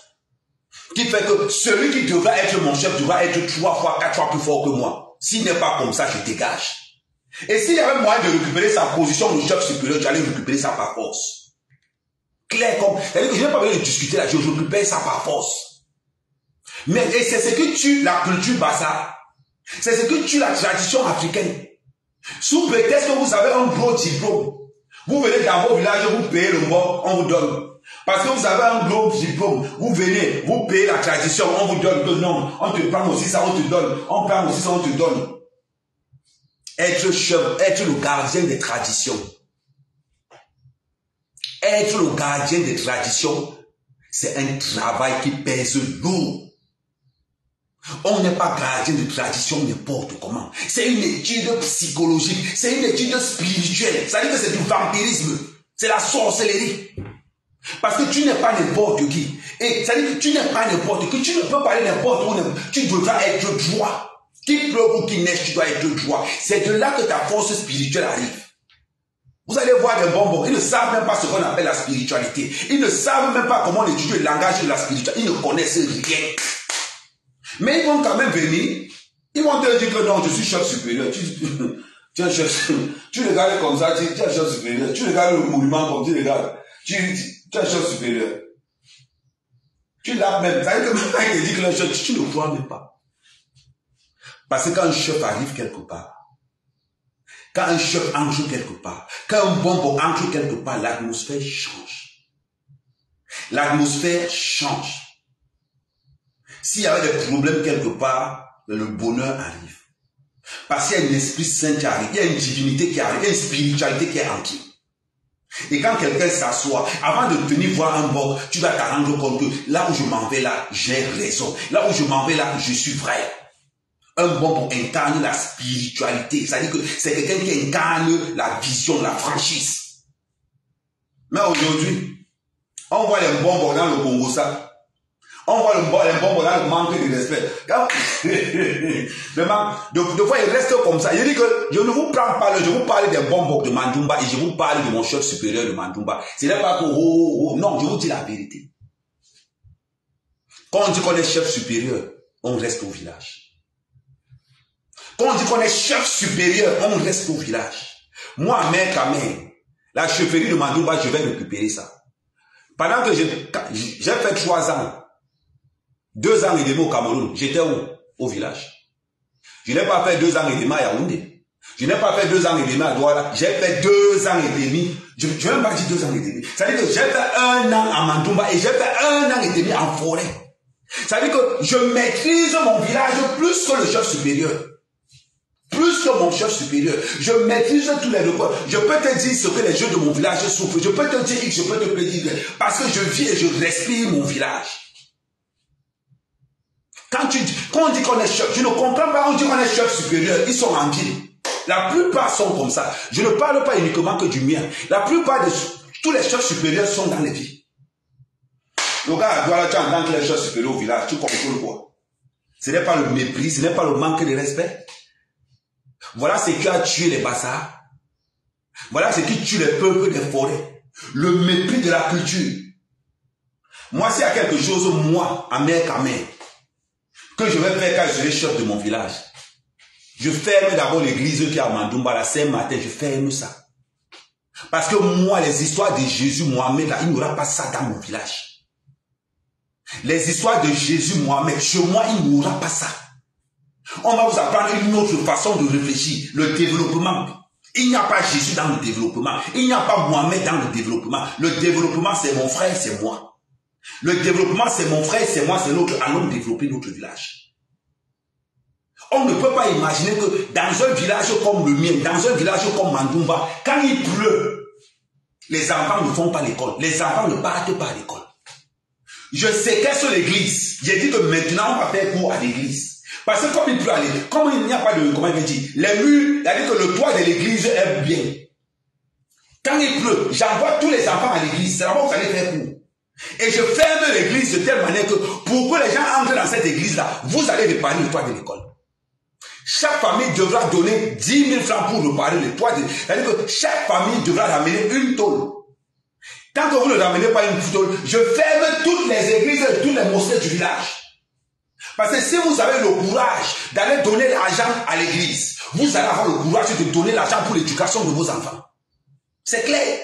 qui fait que celui qui devra être mon chef devra être 3 fois, 4 fois plus fort que moi. S'il n'est pas comme ça, je dégage. Et s'il y avait moyen de récupérer sa position de chef supérieur, j'allais récupérer ça par force. Clair comme... C'est-à-dire que je n'ai pas besoin de discuter là, je récupère ça par force. Mais et c'est ce que tue la culture Bassa. C'est ce que tue la tradition africaine. Sous prétexte que vous avez un gros diplôme, vous venez dans vos villages, vous payez le mort, on vous donne. Parce que vous avez un gros diplôme, vous venez, vous payez la tradition, on vous donne. Non, on te prend aussi ça, on te donne. On prend aussi ça, on te donne. Être chef, être le gardien des traditions. Être le gardien des traditions, c'est un travail qui pèse lourd. On n'est pas gardien de tradition n'importe comment. C'est une étude psychologique, c'est une étude spirituelle. Ça veut dire que c'est du vampirisme, c'est la sorcellerie. Parce que tu n'es pas n'importe qui. Et ça veut dire que tu n'es pas n'importe qui. Tu ne peux pas aller n'importe où. Tu devras être droit. Qu'il pleuve ou qu'il neige, tu dois être droit. C'est de là que ta force spirituelle arrive. Vous allez voir des bonbons, ils ne savent même pas ce qu'on appelle la spiritualité. Ils ne savent même pas comment on étudie le langage de la spiritualité. Ils ne connaissent rien. Mais ils vont quand même venir, ils vont te dire que non, je suis chef supérieur. Tu es chef, tu regardes comme ça, tu es chef supérieur. Tu regardes le mouvement comme tu regardes. Tu es chef supérieur. Tu l'as même. Ça veut dire que même quand il te dit que le chef, tu ne le vois même pas. Parce que quand un chef arrive quelque part, quand un chef entre quelque part, quand un bonbon entre quelque part, l'atmosphère change. L'atmosphère change. S'il y avait des problèmes quelque part, le bonheur arrive. Parce qu'il y a un esprit saint qui arrive, il y a une divinité qui arrive, il y a une spiritualité qui est entrée. Et quand quelqu'un s'assoit, avant de venir voir un bord, tu vas te rendre compte que là où je m'en vais là, j'ai raison. Là où je m'en vais là, je suis vrai. Un bonbon incarne la spiritualité. C'est-à-dire que c'est quelqu'un qui incarne la vision, la franchise. Mais aujourd'hui, on voit les bonbons dans le Congo ça. On voit les bonbons dans le manque de respect. De fois, il reste comme ça. Je dis que je ne vous prends pas, je vous parle des bonbons de Mandumba et je vous parle de mon chef supérieur de Mandumba. Ce n'est pas que, non, je vous dis la vérité. Quand on dit qu'on est chef supérieur, on reste au village. Quand on dit qu'on est chef supérieur, on reste au village. Moi, mère Kamé, la chefferie de Mandumba, je vais récupérer ça. Pendant que j'ai fait 3 ans, 2 ans et demi au Cameroun, j'étais où? Au village. Je n'ai pas fait 2 ans et demi à Yaoundé. Je n'ai pas fait 2 ans et demi à Douala. J'ai fait 2 ans et demi. Je ne vais même pas dire 2 ans et demi. Ça veut dire que j'ai fait 1 an à Mandumba et j'ai fait 1 an et demi en forêt. Ça veut dire que je maîtrise mon village plus que le chef supérieur. Plus que mon chef supérieur. Je maîtrise tous les recoins. Je peux te dire ce que les gens de mon village souffrent. Je peux te dire X, je peux te dire parce que je vis et je respire mon village. Quand on dit qu'on est chef, je ne comprends pas, on dit qu'on est chef supérieur, ils sont en ville. La plupart sont comme ça. Je ne parle pas uniquement que du mien. La plupart de tous les chefs supérieurs sont dans les villes. Le gars, voilà, tu entends que les chefs supérieurs au village, tu contrôles quoi? Ce n'est pas le mépris, ce n'est pas le manque de respect. Voilà ce qui a tué les Bassards. Voilà ce qui tue les peuples des forêts. Le mépris de la culture. Moi, s'il y a quelque chose, moi, Amer Kamer, que je vais faire quand je serai chef de mon village, je ferme d'abord l'église qui est à Mandoumba, la Saint-Martin, je ferme ça. Parce que moi, les histoires de Jésus, Mohamed, là, il n'y aura pas ça dans mon village. Les histoires de Jésus, Mohamed, chez moi, il n'y aura pas ça. On va vous apprendre une autre façon de réfléchir, le développement. Il n'y a pas Jésus dans le développement. Il n'y a pas Mohamed dans le développement. Le développement, c'est mon frère, c'est moi. Le développement, c'est mon frère, c'est moi, c'est l'autre. Allons développer notre village. On ne peut pas imaginer que dans un village comme le mien, dans un village comme Mandoumba, quand il pleut, les enfants ne font pas l'école. Les enfants ne partent pas à l'école. Je séquestre l'église. J'ai dit que maintenant, on va faire cours à l'église. Parce que comme il pleut aller, comme il n'y a pas de, comment il veut dire, les murs, c'est-à-dire que le toit de l'église est bien. Quand il pleut, j'envoie tous les enfants à l'église. C'est là-bas où vous allez faire cours. Et je ferme l'église de telle manière que pour que les gens entrent dans cette église-là, vous allez réparer le toit de l'école. Chaque famille devra donner 10 000 francs pour réparer le toit. C'est-à-dire que chaque famille devra ramener une tôle. Tant que vous ne ramenez pas une tôle, je ferme toutes les églises et toutes les mosquées du village. Parce que si vous avez le courage d'aller donner l'argent à l'église, vous allez avoir le courage de donner l'argent pour l'éducation de vos enfants. C'est clair.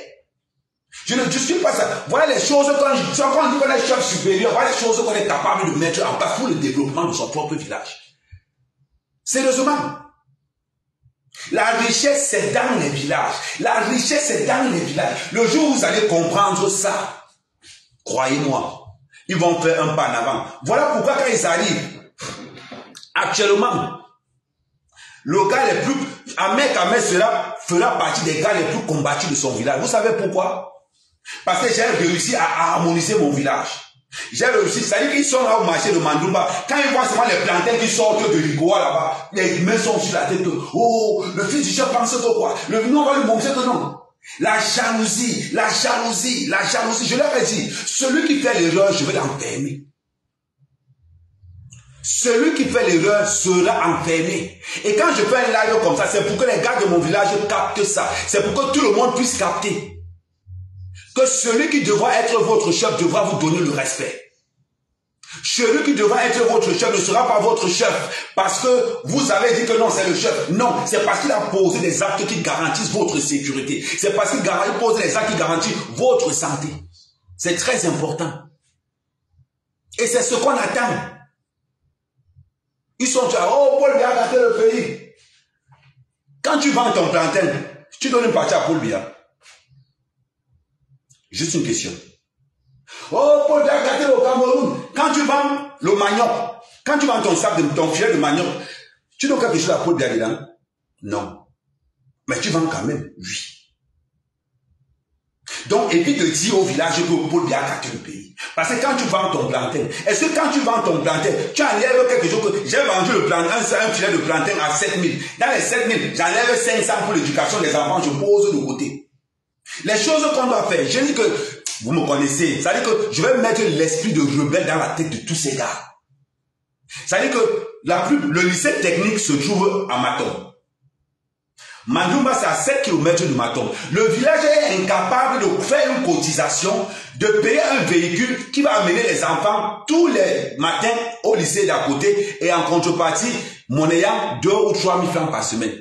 Je ne discute pas ça. Voilà les choses quand on dit qu'on est chef supérieur, voilà les choses qu'on est capable de mettre en place pour le développement de son propre village. Sérieusement. La richesse, c'est dans les villages. La richesse, c'est dans les villages. Le jour où vous allez comprendre ça, croyez-moi, ils vont faire un pas en avant. Voilà pourquoi quand ils arrivent, actuellement, le gars le plus, Amer Kamer fera partie des gars les plus combattus de son village. Vous savez pourquoi? Parce que j'ai réussi à harmoniser mon village. J'ai réussi, c'est-à-dire qu'ils sont là au marché de Mandoumba. Quand ils voient seulement les plantains qui sortent de Rigoa là-bas, les mains sont sur la tête. Oh, le fils du chef pense que quoi? Nous, on va lui montrer que non. La jalousie, la jalousie, la jalousie. Je leur ai dit, celui qui fait l'erreur, je vais l'enfermer. Celui qui fait l'erreur sera enfermé. Et quand je fais un live comme ça, c'est pour que les gars de mon village captent ça. C'est pour que tout le monde puisse capter. Que celui qui devra être votre chef devra vous donner le respect. Celui qui devra être votre chef ne sera pas votre chef parce que vous avez dit que non, c'est le chef. Non, c'est parce qu'il a posé des actes qui garantissent votre sécurité. C'est parce qu'il pose des actes qui garantissent votre santé. C'est très important. Et c'est ce qu'on attend. Ils sont là, oh, Paul Biya a gâté le pays. Quand tu vends ton plantain, tu donnes une partie à Paul Biya. Juste une question. Oh, Paul Biya a gâté le Cameroun. Quand tu vends le manioc, quand tu vends ton sac de ton filet de manioc, tu donnes quelque chose à Paul Biya dedans? Non. Mais tu vends quand même, oui. Donc, évite de dire au village que Paul Biya a gâté le pays. Parce que quand tu vends ton plantain, est-ce que quand tu vends ton plantain, tu enlèves quelque chose que j'ai vendu le plantain, un filet de plantain à 7 000. Dans les 7 000, j'enlève 500 pour l'éducation des enfants, je pose de côté. Les choses qu'on doit faire, je dis que, vous me connaissez, ça veut dire que je vais mettre l'esprit de rebelle dans la tête de tous ces gars. Ça veut dire que le lycée technique se trouve à Matom. Mandoumba, c'est à 7 km de Matom. Le village est incapable de faire une cotisation, de payer un véhicule qui va amener les enfants tous les matins au lycée d'à côté et en contrepartie, monnayant 2 ou 3 000 francs par semaine.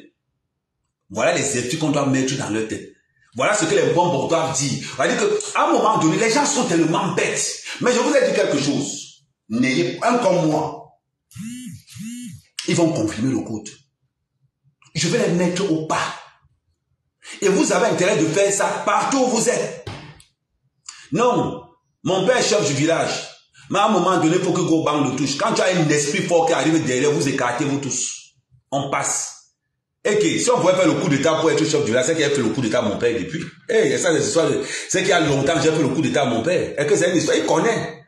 Voilà les études qu'on doit mettre dans leur tête. Voilà ce que les bons bords doivent dire. C'est-à-dire qu'à un moment donné, les gens sont tellement bêtes. Mais je vous ai dit quelque chose. N'ayez un comme moi. Ils vont confirmer le code. Je vais les mettre au pas. Et vous avez intérêt de faire ça partout où vous êtes. Non, mon père est chef du village. Mais à un moment donné, il faut que Goban le touche. Quand tu as un esprit fort qui arrive derrière, vous écartez vous tous. On passe. Et que si on pouvait faire le coup d'état pour être chef du village, c'est qu'il a fait le coup d'état à mon père depuis. Et ça, c'est l'histoire. C'est qu'il y a longtemps que j'ai fait le coup d'état à mon père. Et que c'est une histoire, il connaît.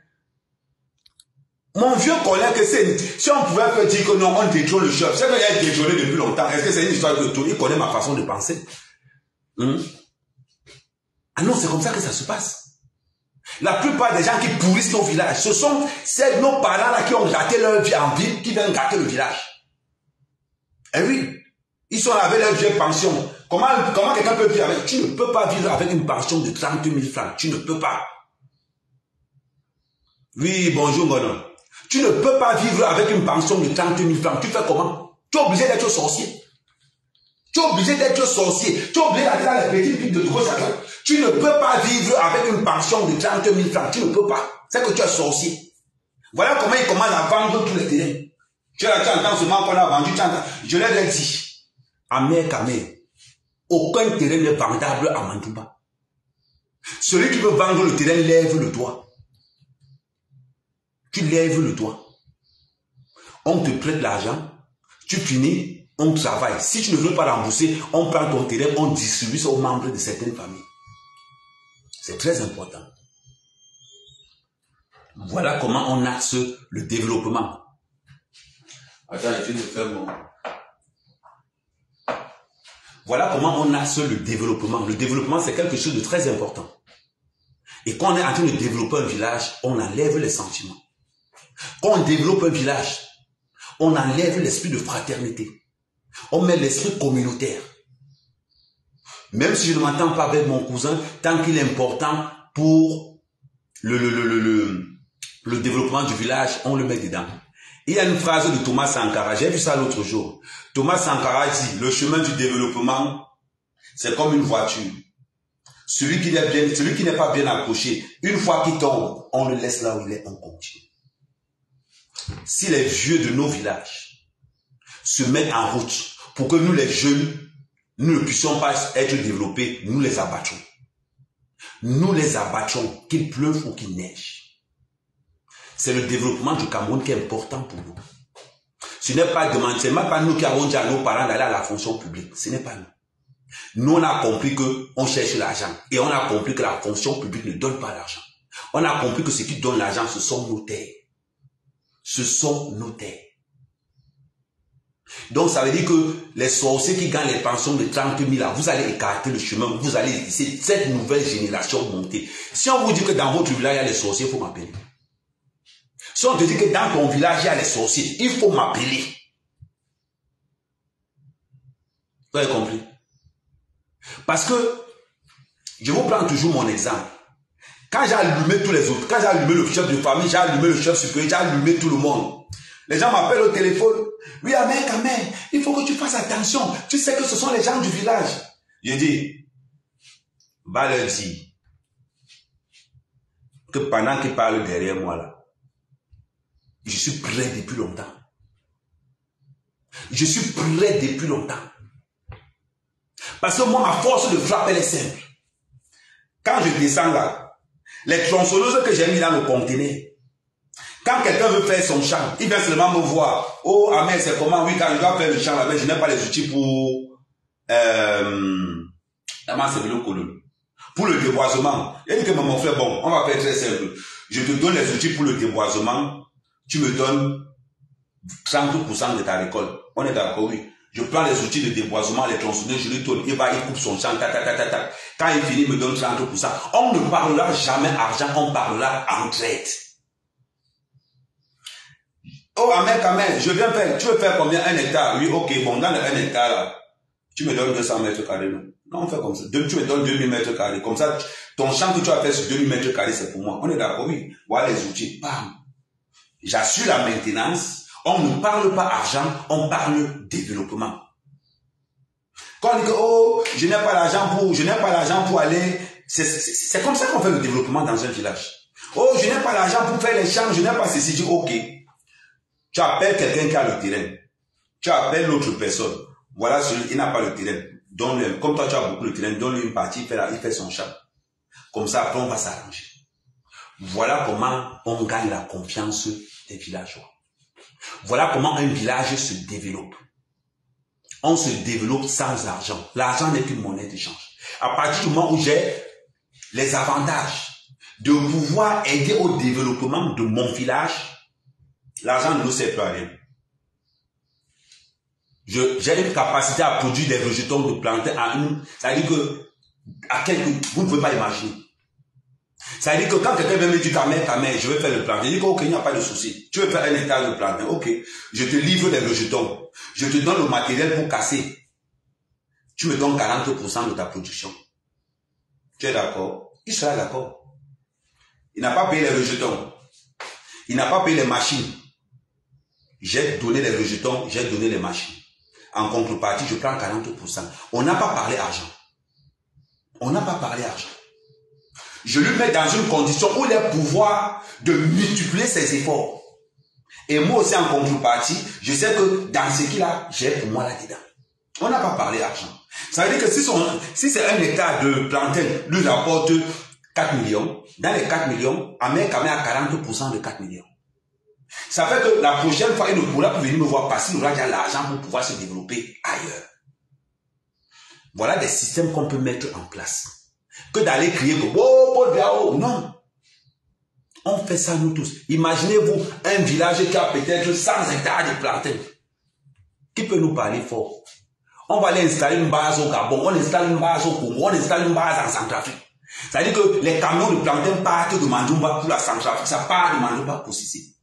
Mon vieux connaît que c'est... Si on pouvait faire dire que non, on détrône le chef, c'est qu'il a détrôné depuis longtemps. Est-ce que c'est une histoire de tout? Il connaît ma façon de penser. Ah non, c'est comme ça que ça se passe. La plupart des gens qui pourrissent nos villages, ce sont nos parents-là qui ont gâté leur vie en ville, qui viennent gâter le village. Eh oui, ils sont avec leur vieille pension. Comment quelqu'un peut vivre avec? Tu ne peux pas vivre avec une pension de 30 000 francs. Tu ne peux pas. Oui, bonjour, Gonon. Tu ne peux pas vivre avec une pension de 30 000 francs. Tu fais comment? Tu es obligé d'être sorcier. Tu es obligé d'être sorcier. Tu es obligé d'aller dans les petites villes de gauche à droite. Tu ne peux pas vivre avec une pension de 30 000 francs. Tu ne peux pas. C'est que tu es sorcier. Voilà comment ils commencent à vendre tous les terrains. Tu entends seulement qu'on a vendu. Je leur ai dit, Amer Kamé, aucun terrain n'est vendable à Mandouba. Celui qui veut vendre le terrain lève le doigt. Tu lèves le doigt. On te prête l'argent. Tu finis, on travaille. Si tu ne veux pas rembourser, on prend ton terrain, on distribue ça aux membres de certaines familles. C'est très important. Voilà comment on axe le développement. Attends, je vais faire mon... Voilà comment on axe le développement. Le développement, c'est quelque chose de très important. Et quand on est en train de développer un village, on enlève les sentiments. Quand on développe un village, on enlève l'esprit de fraternité. On met l'esprit communautaire. Même si je ne m'entends pas avec mon cousin, tant qu'il est important pour le développement du village, on le met dedans. Il y a une phrase de Thomas Sankara, j'ai vu ça l'autre jour. Thomas Sankara dit, le chemin du développement, c'est comme une voiture. Celui qui n'est pas bien accroché, une fois qu'il tombe, on le laisse là où il est, on continue. Si les vieux de nos villages se mettent en route pour que nous les jeunes, nous ne puissions pas être développés, nous les abattons. Nous les abattons, qu'il pleuve ou qu'il neige. C'est le développement du Cameroun qui est important pour nous. Ce n'est pas nous qui avons dit à nos parents d'aller à la fonction publique. Ce n'est pas nous. Nous, on a compris qu'on cherche l'argent. Et on a compris que la fonction publique ne donne pas l'argent. On a compris que ce qui donne l'argent, ce sont nos terres. Ce sont nos terres. Donc, ça veut dire que les sorciers qui gagnent les pensions de 30 000, là, vous allez écarter le chemin, vous allez laisser cette nouvelle génération monter. Si on vous dit que dans votre village, il y a les sorciers, il faut m'appeler. Si on te dit que dans ton village, il y a les sorciers, il faut m'appeler. Vous avez compris? Parce que, je vous prends toujours mon exemple. Quand j'ai allumé tous les autres, quand j'ai allumé le chef de famille, j'ai allumé le chef supérieur, j'ai allumé tout le monde. Les gens m'appellent au téléphone. Oui, Amen, il faut que tu fasses attention. Tu sais que ce sont les gens du village. Je dis, va leur dire que pendant qu'ils parlent derrière moi là, je suis prêt depuis longtemps. Je suis prêt depuis longtemps. Parce que moi, ma force de frappe, elle est simple. Quand je descends là, les tronçonneuses que j'ai mis dans le conteneur, quand quelqu'un veut faire son champ, il vient seulement me voir. Oh, Amen, c'est comment? Oui, quand je dois faire le champ là, je n'ai pas les outils pour... pour le déboisement. Il dit que mon frère, bon, on va faire très simple. Je te donne les outils pour le déboisement. Tu me donnes 30% de ta récolte. On est d'accord, oui. Je prends les outils de déboisement, les tronçonneuses, je lui donne. Il coupe son champ, Quand il finit, il me donne 30%. On ne parlera jamais argent, on parlera entraide. Oh, Amen, je viens faire. Tu veux faire combien? 1 hectare? Oui, ok, bon, dans le 1 hectare, là, tu me donnes 200 mètres carrés, non? Non, on fait comme ça. Tu me donnes 2000 mètres carrés. Comme ça, ton champ que tu as fait sur 2000 mètres carrés, c'est pour moi. On est d'accord, oui. Voilà les outils. Bam. J'assure la maintenance. On ne parle pas argent, on parle développement. Quand on dit que, oh, je n'ai pas l'argent pour aller, c'est comme ça qu'on fait le développement dans un village. Oh, je n'ai pas l'argent pour faire les champs, je n'ai pas ceci, je dis, ok. Tu appelles quelqu'un qui a le terrain. Tu appelles l'autre personne. Voilà celui qui n'a pas le terrain. Donne-le, comme toi tu as beaucoup de terrain, donne-lui une partie, il fait son champ. Comme ça, après on va s'arranger. Voilà comment on gagne la confiance des villageois. Voilà comment un village se développe. On se développe sans argent. L'argent n'est qu'une monnaie d'échange. À partir du moment où j'ai les avantages de pouvoir aider au développement de mon village, l'argent ne nous sert plus à rien. J'ai une capacité à produire des rejetons de planter à une, c'est-à-dire que, vous ne pouvez pas imaginer. Ça veut dire que quand quelqu'un vient me dire, ta mère, je vais faire le plantain. Je dis que, ok, il n'y a pas de souci. Tu veux faire un hectare de plantain. Ok. Je te livre des rejetons. Je te donne le matériel pour casser. Tu me donnes 40% de ta production. Tu es d'accord? Il sera d'accord. Il n'a pas payé les rejetons. Il n'a pas payé les machines. J'ai donné les rejetons, j'ai donné les machines. En contrepartie, je prends 40%. On n'a pas parlé argent. On n'a pas parlé argent. Je lui mets dans une condition où il a pouvoir de multiplier ses efforts. Et moi aussi, en contrepartie, je sais que dans ce qu'il a, j'ai pour moi là-dedans. On n'a pas parlé argent. Ça veut dire que si c'est un hectare de plantain, lui rapporte 4 millions, dans les 4 millions, Ahmed Kamé a 40% de 4 millions. Ça fait que la prochaine fois, il ne pourra plus venir me voir parce qu'il aura déjà l'argent pour pouvoir se développer ailleurs. Voilà des systèmes qu'on peut mettre en place. Que d'aller crier que oh, non. On fait ça nous tous. Imaginez-vous un village qui a peut-être 100 hectares de plantain. Qui peut nous parler fort? On va aller installer une base au Gabon, on installe une base au Congo, on installe une base en Centrafrique. C'est-à-dire que les camions de plantain partent de Mandjumba pour la Centrafrique, ça part de Mandjumba pour Sissi.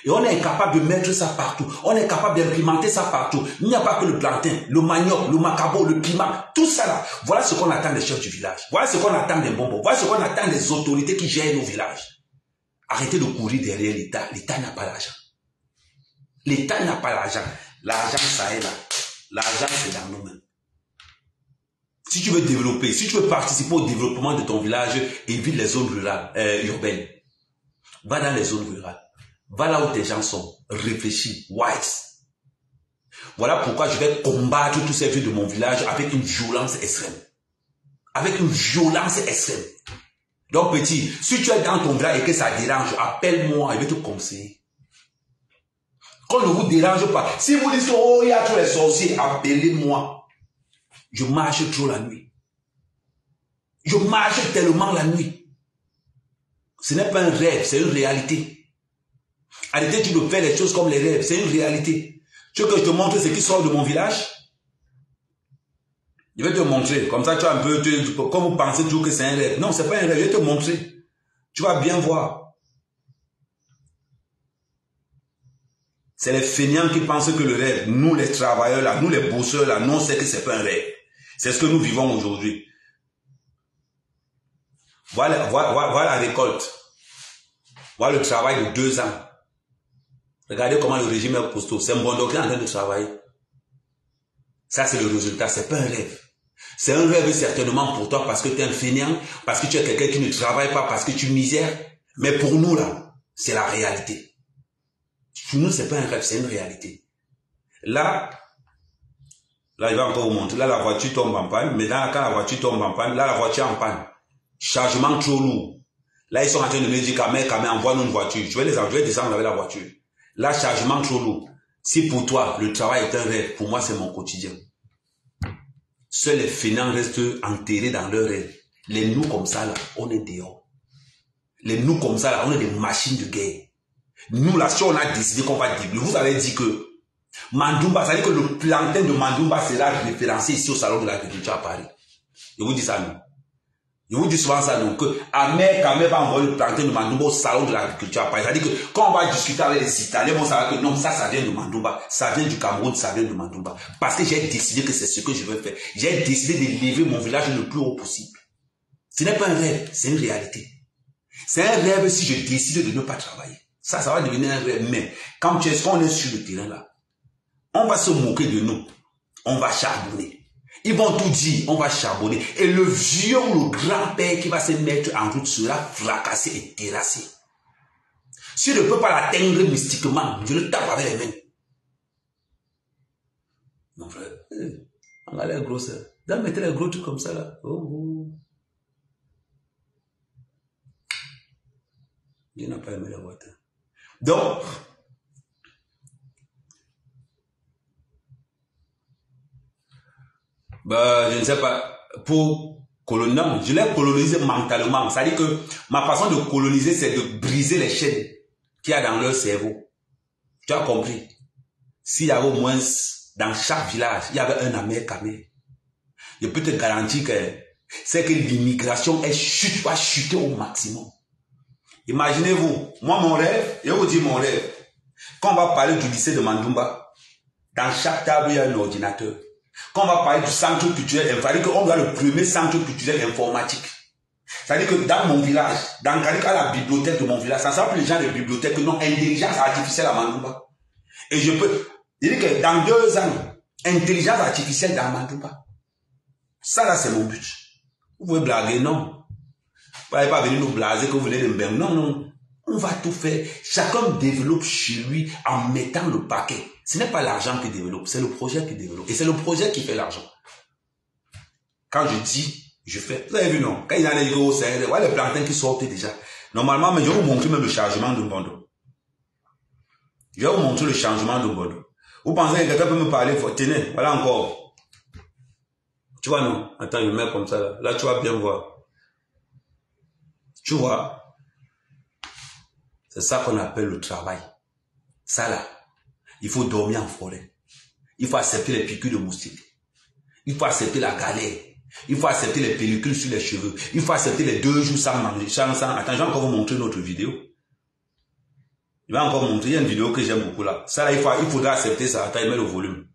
Et on est incapable de mettre ça partout. On est capable d'implémenter ça partout. Il n'y a pas que le plantain, le manioc, le macabo, le piment, tout ça là. Voilà ce qu'on attend des chefs du village. Voilà ce qu'on attend des bonbons. Voilà ce qu'on attend des autorités qui gèrent nos villages. Arrêtez de courir derrière l'État. L'État n'a pas l'argent. L'État n'a pas l'argent. L'argent, ça est là. L'argent, c'est dans nos mains. Si tu veux développer, si tu veux participer au développement de ton village, évite les zones rurales, urbaines. Va dans les zones rurales. Va là où tes gens sont. Réfléchis. Wise. Voilà pourquoi je vais combattre tous ces vieux de mon village avec une violence extrême. Avec une violence extrême. Donc petit, si tu es dans ton village et que ça dérange, appelle-moi, je vais te conseiller. Qu'on ne vous dérange pas. Si vous dites, oh, il y a tous les sorciers, appelez-moi. Je marche trop la nuit. Je marche tellement la nuit. Ce n'est pas un rêve, c'est une réalité. Arrêtez de faire les choses comme les rêves, c'est une réalité. Tu veux que je te montre ce qui sort de mon village? Je vais te montrer. Comme ça, tu as un peu, comme vous pensez toujours que c'est un rêve. Non, c'est pas un rêve, je vais te montrer. Tu vas bien voir. C'est les feignants qui pensent que le rêve, nous les travailleurs là, nous les bosseurs là, non, c'est que c'est pas un rêve. C'est ce que nous vivons aujourd'hui. Voilà la récolte. Voilà le travail de 2 ans. Regardez comment le régime est costaud. C'est un bon docteur en train de travailler. Ça, c'est le résultat. C'est pas un rêve. C'est un rêve certainement pour toi parce que tu es un fainéant, parce que tu es quelqu'un qui ne travaille pas, parce que tu misères. Mais pour nous, là, c'est la réalité. Pour nous, c'est pas un rêve, c'est une réalité. Là, il va encore vous montrer. Là, la voiture tombe en panne. Mais là, quand la voiture tombe en panne, là, la voiture est en panne. Chargement trop lourd. Là, ils sont en train de me dire, Kamé, envoie-nous une voiture. Je vais descendre avec la voiture. Là, chargement trop lourd. Si pour toi, le travail est un rêve, pour moi, c'est mon quotidien. Seuls les fainéants restent enterrés dans leur rêve. Les nous comme ça, là, on est dehors. Les nous comme ça, là, on est des machines de guerre. Nous, là, si on a décidé qu'on va développer, vous avez dit que Mandjumba, ça veut dire que le plantain de Mandjumba sera référencé ici au salon de l'agriculture à Paris. Je vous dis ça, non? Je vous dis souvent ça, donc, que Ahmed Kamé va envoyer le plantain de Mandjumba au salon de l'agriculture à Paris. C'est-à-dire que quand on va discuter avec les Italiens, on va savoir que non, ça vient de Mandjumba. Ça vient du Cameroun, ça vient de Mandjumba. Parce que j'ai décidé que c'est ce que je veux faire. J'ai décidé d'élever mon village le plus haut possible. Ce n'est pas un rêve, c'est une réalité. C'est un rêve si je décide de ne pas travailler. Ça va devenir un rêve. Mais quand on est sur le terrain là, on va se moquer de nous. On va charbonner. Ils vont tout dire, on va charbonner. Et le vieux ou le grand-père qui va se mettre en route sera fracassé et terrassé. Si je ne peux pas l'atteindre mystiquement, je le tape avec les mains. Mon frère, on a l'air gros, ça. Là, mettez les gros trucs comme ça, là. Oh. Dieu n'a pas aimé la boîte. Donc, je ne sais pas, pour coloniser, je l'ai colonisé mentalement. C'est-à-dire que ma façon de coloniser, c'est de briser les chaînes qu'il y a dans leur cerveau. Tu as compris? S'il y avait au moins, dans chaque village, il y avait un Ahmed Kamé, je peux te garantir que c'est que l'immigration va chuter au maximum. Imaginez-vous, moi mon rêve, je vous dis mon rêve, quand on va parler du lycée de Mandumba, dans chaque table il y a un ordinateur. Quand on va parler du centre culturel informatique, on doit le premier centre culturel informatique. C'est-à-dire que dans mon village, dans la bibliothèque de mon village, ça s'appelle les gens de bibliothèque, non, intelligence artificielle à Mandumba. Et je peux dire que dans 2 ans, intelligence artificielle dans Mandumba. Ça là, c'est mon but. Vous pouvez blaguer, non. Vous n'allez pas venir nous blaser que vous venez de me faire. Non, non. On va tout faire. Chacun développe chez lui en mettant le paquet. Ce n'est pas l'argent qui développe, c'est le projet qui développe. Et c'est le projet qui fait l'argent. Quand je dis, je fais. Vous avez vu, non? Quand il y a les gros, c'est les plantains qui sortent déjà. Normalement, mais je vais vous montrer même le changement de Bondo. Je vais vous montrer le changement de Bondo. Vous pensez que quelqu'un peut me parler? Tenez, voilà encore. Tu vois, non? Attends, je mets comme ça. Là, tu vas bien voir. Tu vois? C'est ça qu'on appelle le travail. Ça là, il faut dormir en forêt. Il faut accepter les piqûres de moustiques. Il faut accepter la galère. Il faut accepter les pellicules sur les cheveux. Il faut accepter les 2 jours sans manger. Attends, je vais encore vous montrer une autre vidéo. Je vais encore montrer. Il y a une vidéo que j'aime beaucoup là. Ça là, il faudra accepter ça. Attends, il met le volume.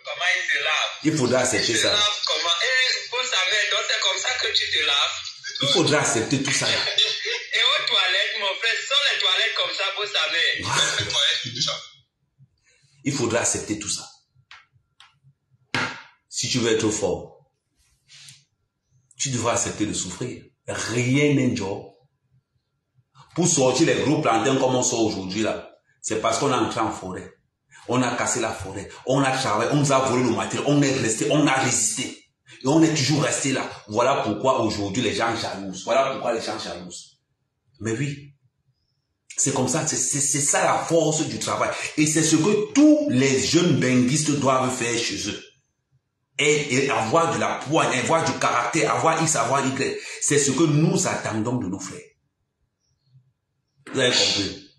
Comment il se lave? Il faudra accepter ça. Comment? Et vous savez, donc c'est comme ça que tu te laves. Il faudra accepter tout ça là. Et aux toilettes, mon frère, ce sont les toilettes comme ça, vous savez. Voilà. Il faudra accepter tout ça. Si tu veux être fort, tu devras accepter de souffrir. Rien n'est job. Pour sortir les gros plantains comme on sort aujourd'hui là, c'est parce qu'on est entré en forêt. On a cassé la forêt. On a travaillé, on nous a volé nos matériels. On est resté, on a résisté. Et on est toujours resté là. Voilà pourquoi aujourd'hui les gens jalousent. Voilà pourquoi les gens jalousent. Mais oui. C'est comme ça, c'est ça la force du travail. Et c'est ce que tous les jeunes benguistes doivent faire chez eux. Et avoir de la poigne, avoir du caractère, avoir X, avoir Y. C'est ce que nous attendons de nos frères. Vous avez compris?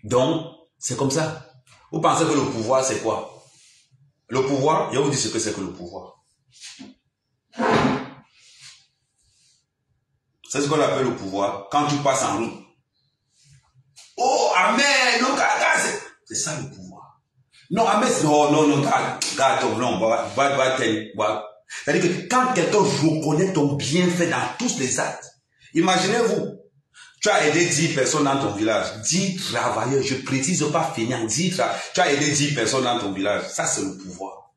Donc, c'est comme ça. Vous pensez que le pouvoir, c'est quoi? Le pouvoir, je vais vous dire ce que c'est que le pouvoir. C'est ce qu'on appelle le pouvoir. Quand tu passes en route. Oh, amen, non, c'est ça le pouvoir. Non, amen, non, c'est-à-dire que quand quelqu'un reconnaît ton bienfait dans tous les actes, imaginez-vous, tu as aidé 10 personnes dans ton village, 10 travailleurs, je précise pas feignant, tu as aidé 10 personnes dans ton village, ça c'est le pouvoir.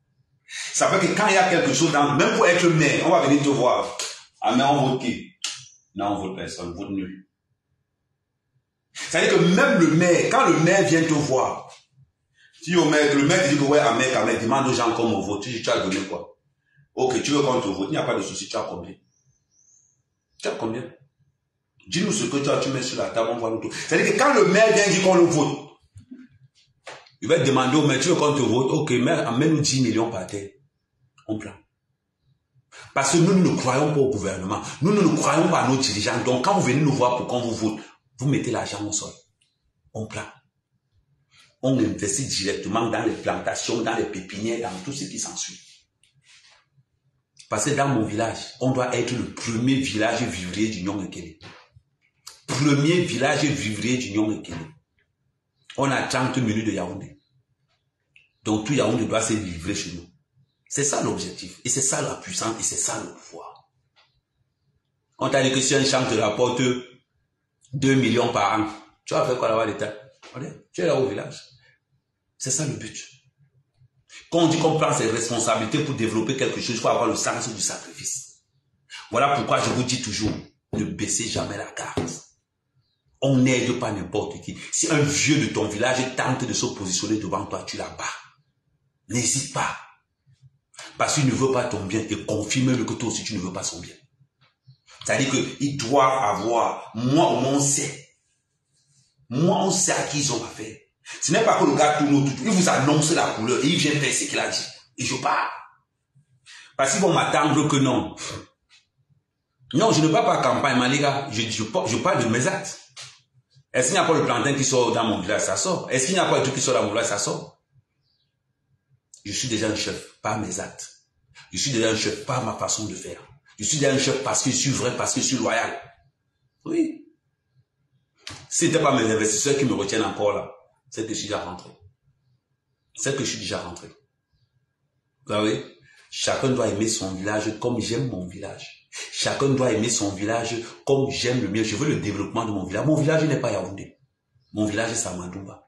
Ça veut dire que quand il y a quelque chose dans, même pour être maire, on va venir te voir. Ah mais on vote qui? Non, on vote personne, on vote nul. C'est-à-dire que même le maire, quand le maire vient te voir, si le maire te dit que ouais, Ahmed, demande aux gens comme on vote, tu as donné quoi? Ok, tu veux qu'on te vote, il n'y a pas de souci, tu as combien? Tu as combien? Dis-nous ce que tu mets sur la table, on voit nous tout. C'est-à-dire que quand le maire vient dire qu'on le vote, il va te demander au maire, tu veux qu'on te vote? Ok, maire, amène-nous 10 millions par terre. On prend. Parce que nous ne croyons pas au gouvernement. Nous ne croyons pas à nos dirigeants. Donc, quand vous venez nous voir pour qu'on vous vote, vous mettez l'argent au sol. On prend. On investit directement dans les plantations, dans les pépinières, dans tout ce qui s'ensuit. Parce que dans mon village, on doit être le premier village vivrier du Nyong-Ekele. Premier village vivrier du Nyong-Ekele. On a 30 minutes de Yaoundé. Donc tout Yaoundé doit se livrer chez nous. C'est ça l'objectif. Et c'est ça la puissance. Et c'est ça le pouvoir. On t'a dit que si un champ te rapporte 2 millions par an, tu vas faire quoi là-bas l'État? Tu es là au village. C'est ça le but. Quand on dit qu'on prend ses responsabilités pour développer quelque chose, il faut avoir le sens du sacrifice. Voilà pourquoi je vous dis toujours, ne baissez jamais la garde. On n'aide pas n'importe qui. Si un vieux de ton village tente de se positionner devant toi, tu la bats. N'hésite pas. Parce qu'il ne veut pas ton bien et confirme-le que toi aussi tu ne veux pas son bien. C'est-à-dire qu'il doit avoir, moi au moins on sait. Moi on sait à qui ils ont affaire. Ce n'est pas que le gars tourne autour, il vous annonce la couleur et il vient faire ce qu'il a dit. Et je pars. Parce qu'ils vont m'attendre que non. Non, je ne pars pas à campagne, mais les gars, je parle de mes actes. Est-ce qu'il n'y a pas le plantain qui sort dans mon village? Ça sort. Est-ce qu'il n'y a pas le truc qui sort dans mon village? Ça sort. Je suis déjà un chef par mes actes. Je suis déjà un chef par ma façon de faire. Je suis déjà un chef parce que je suis vrai, parce que je suis loyal. Oui. Si ce n'était pas mes investisseurs qui me retiennent encore là, c'est que je suis déjà rentré. C'est que je suis déjà rentré. Vous voyez? Chacun doit aimer son village comme j'aime mon village. Chacun doit aimer son village comme j'aime le mien. Je veux le développement de mon village. Mon village n'est pas Yaoundé. Mon village c'est à Mandumba.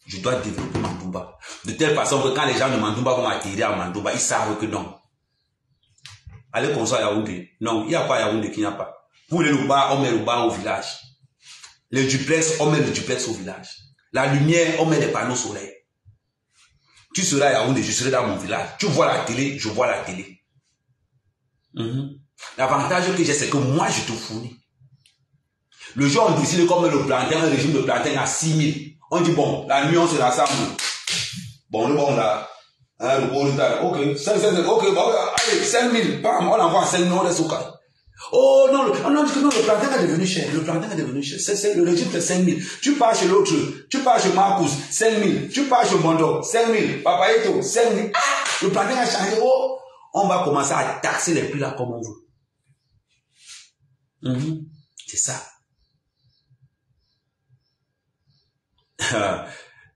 Je dois développer Mandumba. De telle façon que quand les gens de Mandumba vont atterrir à Mandumba, ils savent que non. Allez construire à Yaoundé. Non, il n'y a pas Yaoundé qu'il n'y a pas. Pour les Louba, on met le bas au village. Les duplex, on met le duplex au village. La lumière, on met des panneaux solaires. Tu seras à Yaoundé, je serai dans mon village. Tu vois la télé, je vois la télé. L'avantage que j'ai, c'est que moi, je te fournis. Le jour où on décide comme le plantain, un régime de plantain à 6 000. On dit, bon, la nuit, on se rassemble. Bon, le bon là. Hein, le bon là. Ok, 5 000, ok, bon, allez, 5 000. Bam, on envoie 5 000, on reste au cas. Oh non, on dit que non, le plantain est devenu cher. Le plantain est devenu cher. Le régime, c'est 5 000. Tu pars chez l'autre, tu pars chez Marcus, 5 000. Tu pars chez Mondo, 5 000. Papayeto, 5 000. Ah, le plantain a changé. Oh, on va commencer à taxer les prix là comme on veut. C'est ça.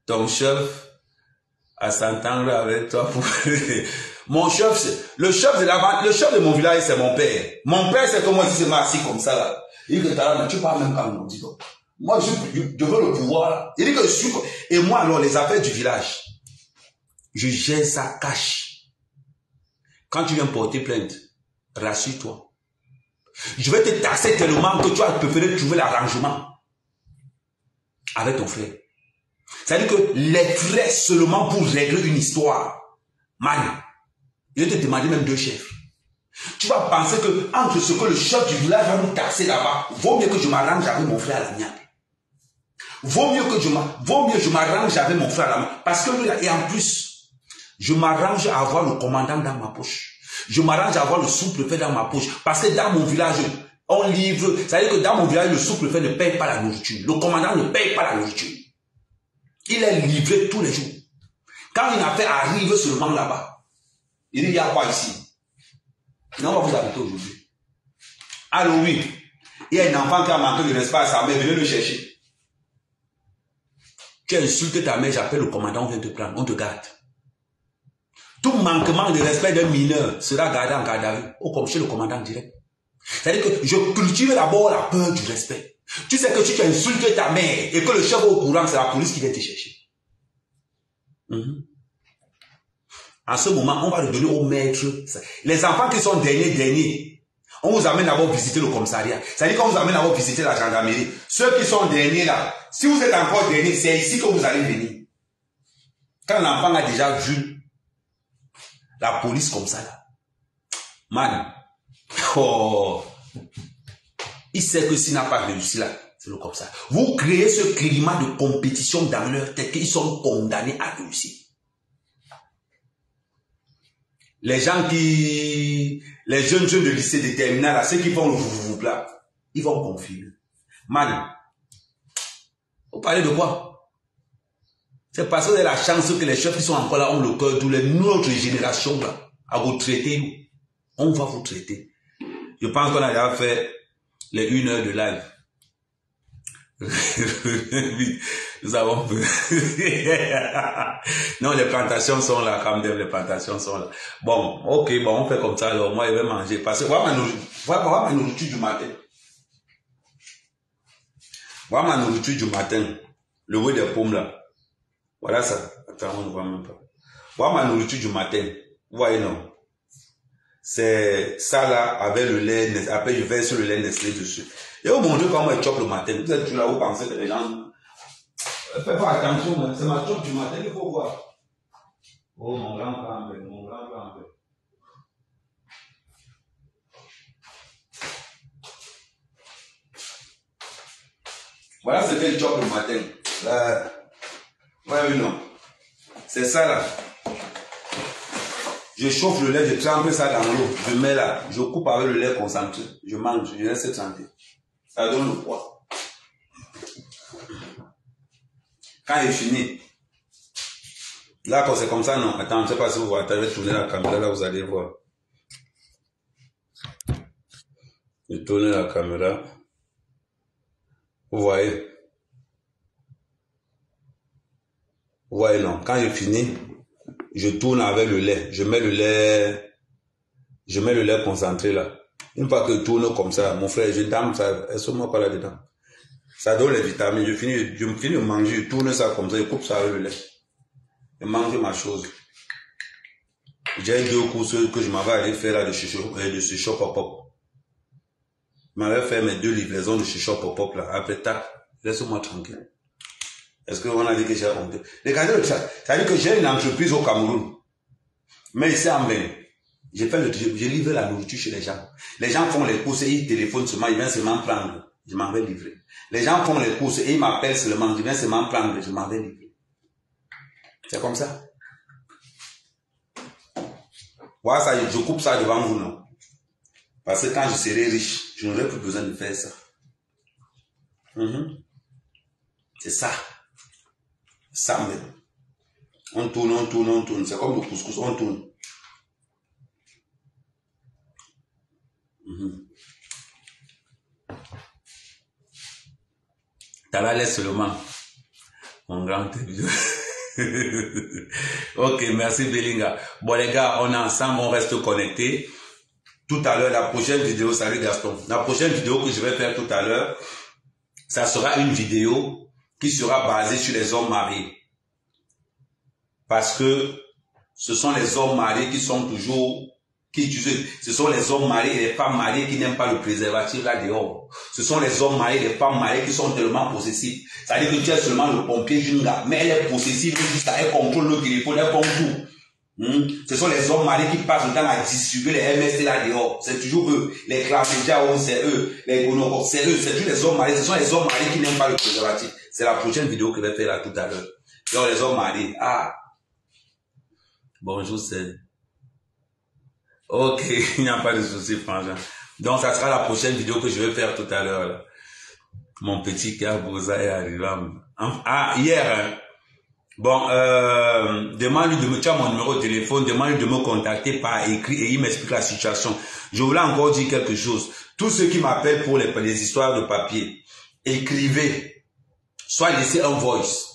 Ton chef à s'entendre avec toi pour... Mon chef, le chef de mon village, c'est mon père. Mon père, c'est comme moi, si c'est assis comme ça, là. Il dit que tu parles même quand on dit donc. Moi, je veux le pouvoir, là. Il dit que je suis... Et moi, alors, les affaires du village, je gère ça cash. Quand tu viens porter plainte, rassure-toi. Je vais te taxer tellement que tu vas préférer trouver l'arrangement avec ton frère. C'est-à-dire que les frais seulement pour régler une histoire. Man, je vais te demander même 2 chefs. Tu vas penser que entre ce que le chef du village va nous taxer là-bas, vaut mieux que je m'arrange avec mon frère à la mienne. Vaut mieux que je m'arrange avec mon frère à la mienne. Parce que lui là, et en plus, je m'arrange à avoir le commandant dans ma poche. Je m'arrange à avoir le sous-préfet dans ma poche. Parce que dans mon village, on livre. C'est-à-dire que dans mon village, le sous-préfet ne paye pas la nourriture. Le commandant ne paye pas la nourriture. Il est livré tous les jours. Quand une affaire arrive seulement là-bas, il dit, il y a quoi ici? Non, on va vous habiter aujourd'hui. Alors oui, il y a un enfant qui a manqué de respect à sa mère, venez le chercher. Tu insultes ta mère, j'appelle le commandant, on vient te prendre, on te garde. Tout manquement de respect d'un mineur sera gardé en garde à vue, ou comme chez le commandant direct. C'est-à-dire que je cultive d'abord la peur du respect. Tu sais que si tu insultes ta mère et que le chef est au courant, c'est la police qui vient te chercher. En ce moment, on va le donner au maître. Les enfants qui sont derniers, on vous amène d'abord visiter le commissariat. C'est-à-dire qu'on vous amène d'abord visiter la gendarmerie. Ceux qui sont derniers là, si vous êtes encore dernier, c'est ici que vous allez venir. Quand l'enfant a déjà vu la police comme ça là, man, oh, il sait que s'il n'a pas réussi là, c'est le comme ça. Vous créez ce climat de compétition dans leur tête qu'ils sont condamnés à réussir. Les gens les jeunes de lycée de terminale, là, ceux qui font le vous là, ils vont confirmer. Man, vous parlez de quoi? C'est parce que vous avez la chance que les chefs qui sont encore là ont le cœur, d'où notre génération là, à vous traiter. On va vous traiter. Je pense qu'on a déjà fait les 1 heure de live. Nous avons peu. Non, les plantations sont là, quand même, les plantations sont là. Bon, ok, bon, on fait comme ça, alors moi, je vais manger. Parce que voilà ma nourriture du matin. Voilà ma nourriture du matin. Le goût des pommes là. Voilà ça. Attends, on ne voit même pas. Voilà ma nourriture du matin. Vous voyez, non? C'est ça là, avec le lait, après je verse le lait Nestlé dessus. Et vous montrez comment je chope le matin. Vous êtes toujours là, vous pensez que les gens... Faites pas attention, c'est ma chope du matin, il faut voir. Oh, mon grand plan, mon grand plan. Voilà ce qu'elle chope le matin. Ouais, oui, non. C'est ça là. Je chauffe le lait, je trempe ça dans l'eau, je mets là, je coupe avec le lait concentré, je mange, je laisse tremper. Ça donne le poids. Quand il est fini, là, quand c'est comme ça, non. Attends, je ne sais pas si vous voyez. Attends, je vais tourner la caméra, là, vous allez voir. Je tourne la caméra. Vous voyez? Vous voyez, non. Quand je finis, je tourne avec le lait. Je mets le lait concentré là. Une fois que je tourne comme ça, mon frère, je dame ça, est-ce que moi pas là-dedans? Ça donne les vitamines. Je me finis de manger, je tourne ça comme ça, je coupe ça avec le lait. Je mange ma chose. J'ai 2 courses que je m'avais allé faire là de chez Shop Pop-Up. Je m'avais fait mes 2 livraisons de chez Shop Pop-Up là. Après, tac, laisse-moi tranquille. Est-ce qu'on a dit que j'ai honte? Regardez ça. Ça veut dire que j'ai une entreprise au Cameroun. Mais ici en Bénin, je livre la nourriture chez les gens. Les gens font les courses et ils téléphonent seulement, ils viennent seulement prendre. Je m'en vais livrer. Les gens font les courses et ils m'appellent seulement, ils viennent seulement prendre. Je m'en vais livrer. C'est comme ça. Voilà ça, je coupe ça devant vous, non? Parce que quand je serai riche, je n'aurai plus besoin de faire ça. C'est ça. Ça même. On tourne. C'est comme le couscous, on tourne. T'as la laisse seulement. Mon grand télévision. Ok, merci Belinga. Bon les gars, on est ensemble, on reste connectés. Tout à l'heure, la prochaine vidéo, salut Gaston. La prochaine vidéo que je vais faire tout à l'heure, ça sera une vidéo qui sera basée sur les hommes mariés. Parce que ce sont les hommes mariés qui sont toujours, ce sont les hommes mariés et les femmes mariées qui n'aiment pas le préservatif là dehors. Ce sont les hommes mariés et les femmes mariées qui sont tellement possessifs. Ça veut dire que tu es seulement le pompier d'une gars, mais elle est possessive jusqu'à elle contrôle le téléphone, elle compte tout. Ce sont les hommes mariés qui passent le temps à distribuer les MST là dehors. C'est toujours eux. Les Clapédiao, c'est eux. Les Gonokos, c'est eux. C'est tous les hommes mariés. Ce sont les hommes mariés qui n'aiment pas le préservatif. C'est la prochaine vidéo que je vais faire là tout à l'heure. Donc les hommes mariés. Ah. Bonjour, c'est... Ok, il n'y a pas de souci, frangin. Donc ça sera la prochaine vidéo que je vais faire tout à l'heure. Mon petit cœur Boza est arrivé. Ah, hier, hein. Bon, demande-lui de me, tu as mon numéro de téléphone, demande-lui de me contacter par écrit et il m'explique la situation. Je voulais encore dire quelque chose. Tous ceux qui m'appellent pour les histoires de papier, écrivez, soit laissez un voice.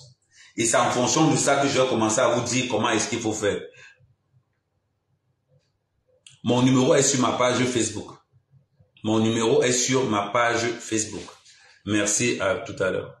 Et c'est en fonction de ça que je vais commencer à vous dire comment est-ce qu'il faut faire. Mon numéro est sur ma page Facebook. Mon numéro est sur ma page Facebook. Merci, à tout à l'heure.